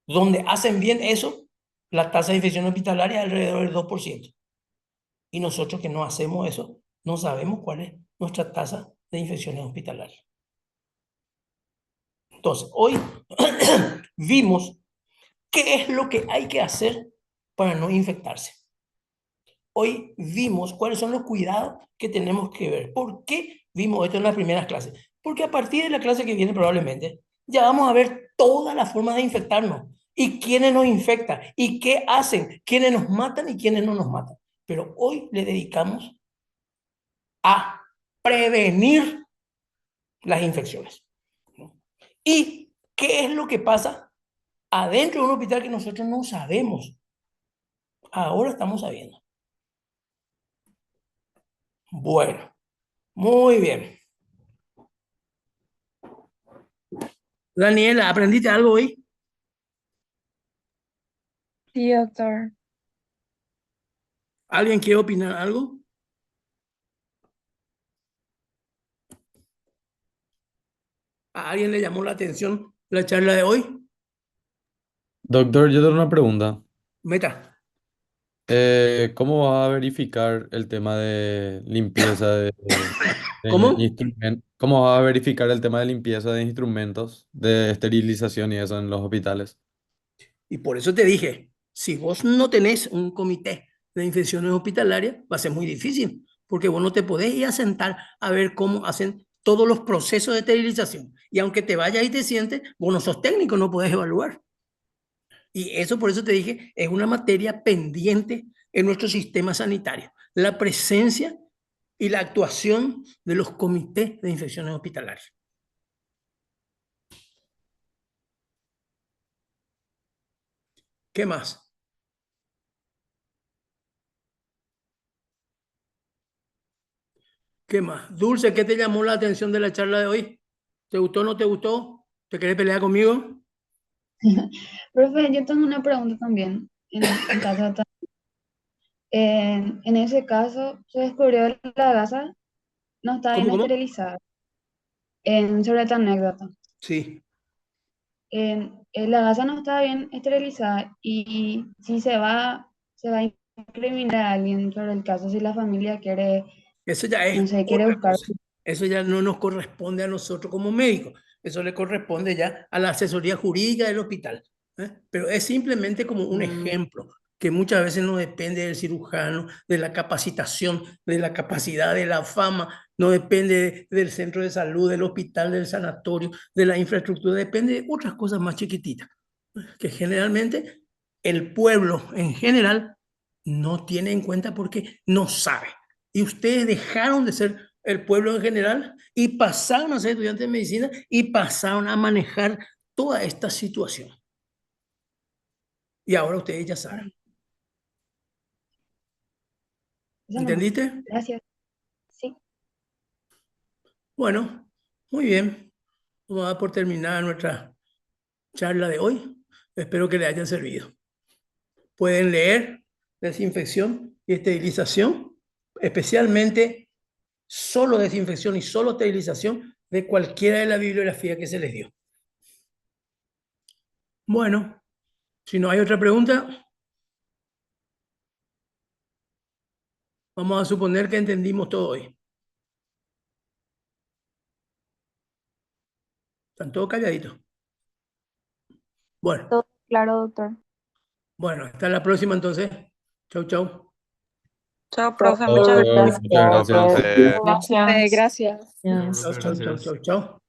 Donde hacen bien eso, la tasa de infección hospitalaria es alrededor del 2%. Y nosotros que no hacemos eso, no sabemos cuál es nuestra tasa de infecciones hospitalarias. Entonces, hoy vimos qué es lo que hay que hacer para no infectarse. Hoy vimos cuáles son los cuidados que tenemos que ver. ¿Por qué vimos esto en las primeras clases? Porque a partir de la clase que viene probablemente ya vamos a ver todas las formas de infectarnos y quiénes nos infectan y qué hacen, quiénes nos matan y quiénes no nos matan. Pero hoy le dedicamos a prevenir las infecciones. ¿Y qué es lo que pasa adentro de un hospital que nosotros no sabemos? Ahora estamos sabiendo. Bueno, muy bien. Daniela, ¿aprendiste algo hoy? Sí, doctor. ¿Alguien quiere opinar algo? ¿A alguien le llamó la atención la charla de hoy? Doctor, yo tengo una pregunta. Meta. ¿Cómo va a verificar el tema de limpieza de ¿Cómo? instrumentos? ¿Cómo va a verificar el tema de limpieza de instrumentos, de esterilización y eso en los hospitales? Y por eso te dije, si vos no tenés un comité de infecciones hospitalarias, va a ser muy difícil, porque vos no te podés ir a sentar a ver cómo hacen todos los procesos de esterilización. Y aunque te vayas y te sientes, vos no sos técnico, no podés evaluar. Y eso, por eso te dije, es una materia pendiente en nuestro sistema sanitario. La presencia y la actuación de los comités de infecciones hospitalarias. ¿Qué más? ¿Qué más? Dulce, ¿qué te llamó la atención de la charla de hoy? ¿Te gustó o no te gustó? ¿Te querés pelear conmigo? Profe, yo tengo una pregunta también. En caso en ese caso, se descubrió que la gasa no está bien ¿Cómo? esterilizada. Sobre esta anécdota. Sí. La gasa no está bien esterilizada y si se va a incriminar a alguien sobre el caso, si la familia quiere, Eso ya es no sé, quiere otra buscar. cosa. Eso ya no nos corresponde a nosotros como médicos. Eso le corresponde ya a la asesoría jurídica del hospital. Pero es simplemente como un ejemplo que muchas veces no depende del cirujano, de la capacitación, de la capacidad, de la fama, no depende del centro de salud, del hospital, del sanatorio, de la infraestructura, depende de otras cosas más chiquititas, que generalmente el pueblo en general no tiene en cuenta porque no sabe. Y ustedes dejaron de ser el pueblo en general y pasaron a ser estudiantes de medicina y pasaron a manejar toda esta situación. Y ahora ustedes ya saben. ¿Entendiste? Gracias. Sí. Bueno, muy bien. Vamos a dar por terminada nuestra charla de hoy. Espero que les haya servido. Pueden leer desinfección y esterilización, especialmente solo desinfección y solo esterilización de cualquiera de la bibliografía que se les dio. Bueno, si no hay otra pregunta, vamos a suponer que entendimos todo hoy. ¿Están todos calladitos? Bueno. Todo claro, doctor. Bueno, hasta la próxima entonces. Chau, chau. Chao, profe, muchas gracias. Muchas gracias. Gracias. Chau, chau, chau, chau, chau.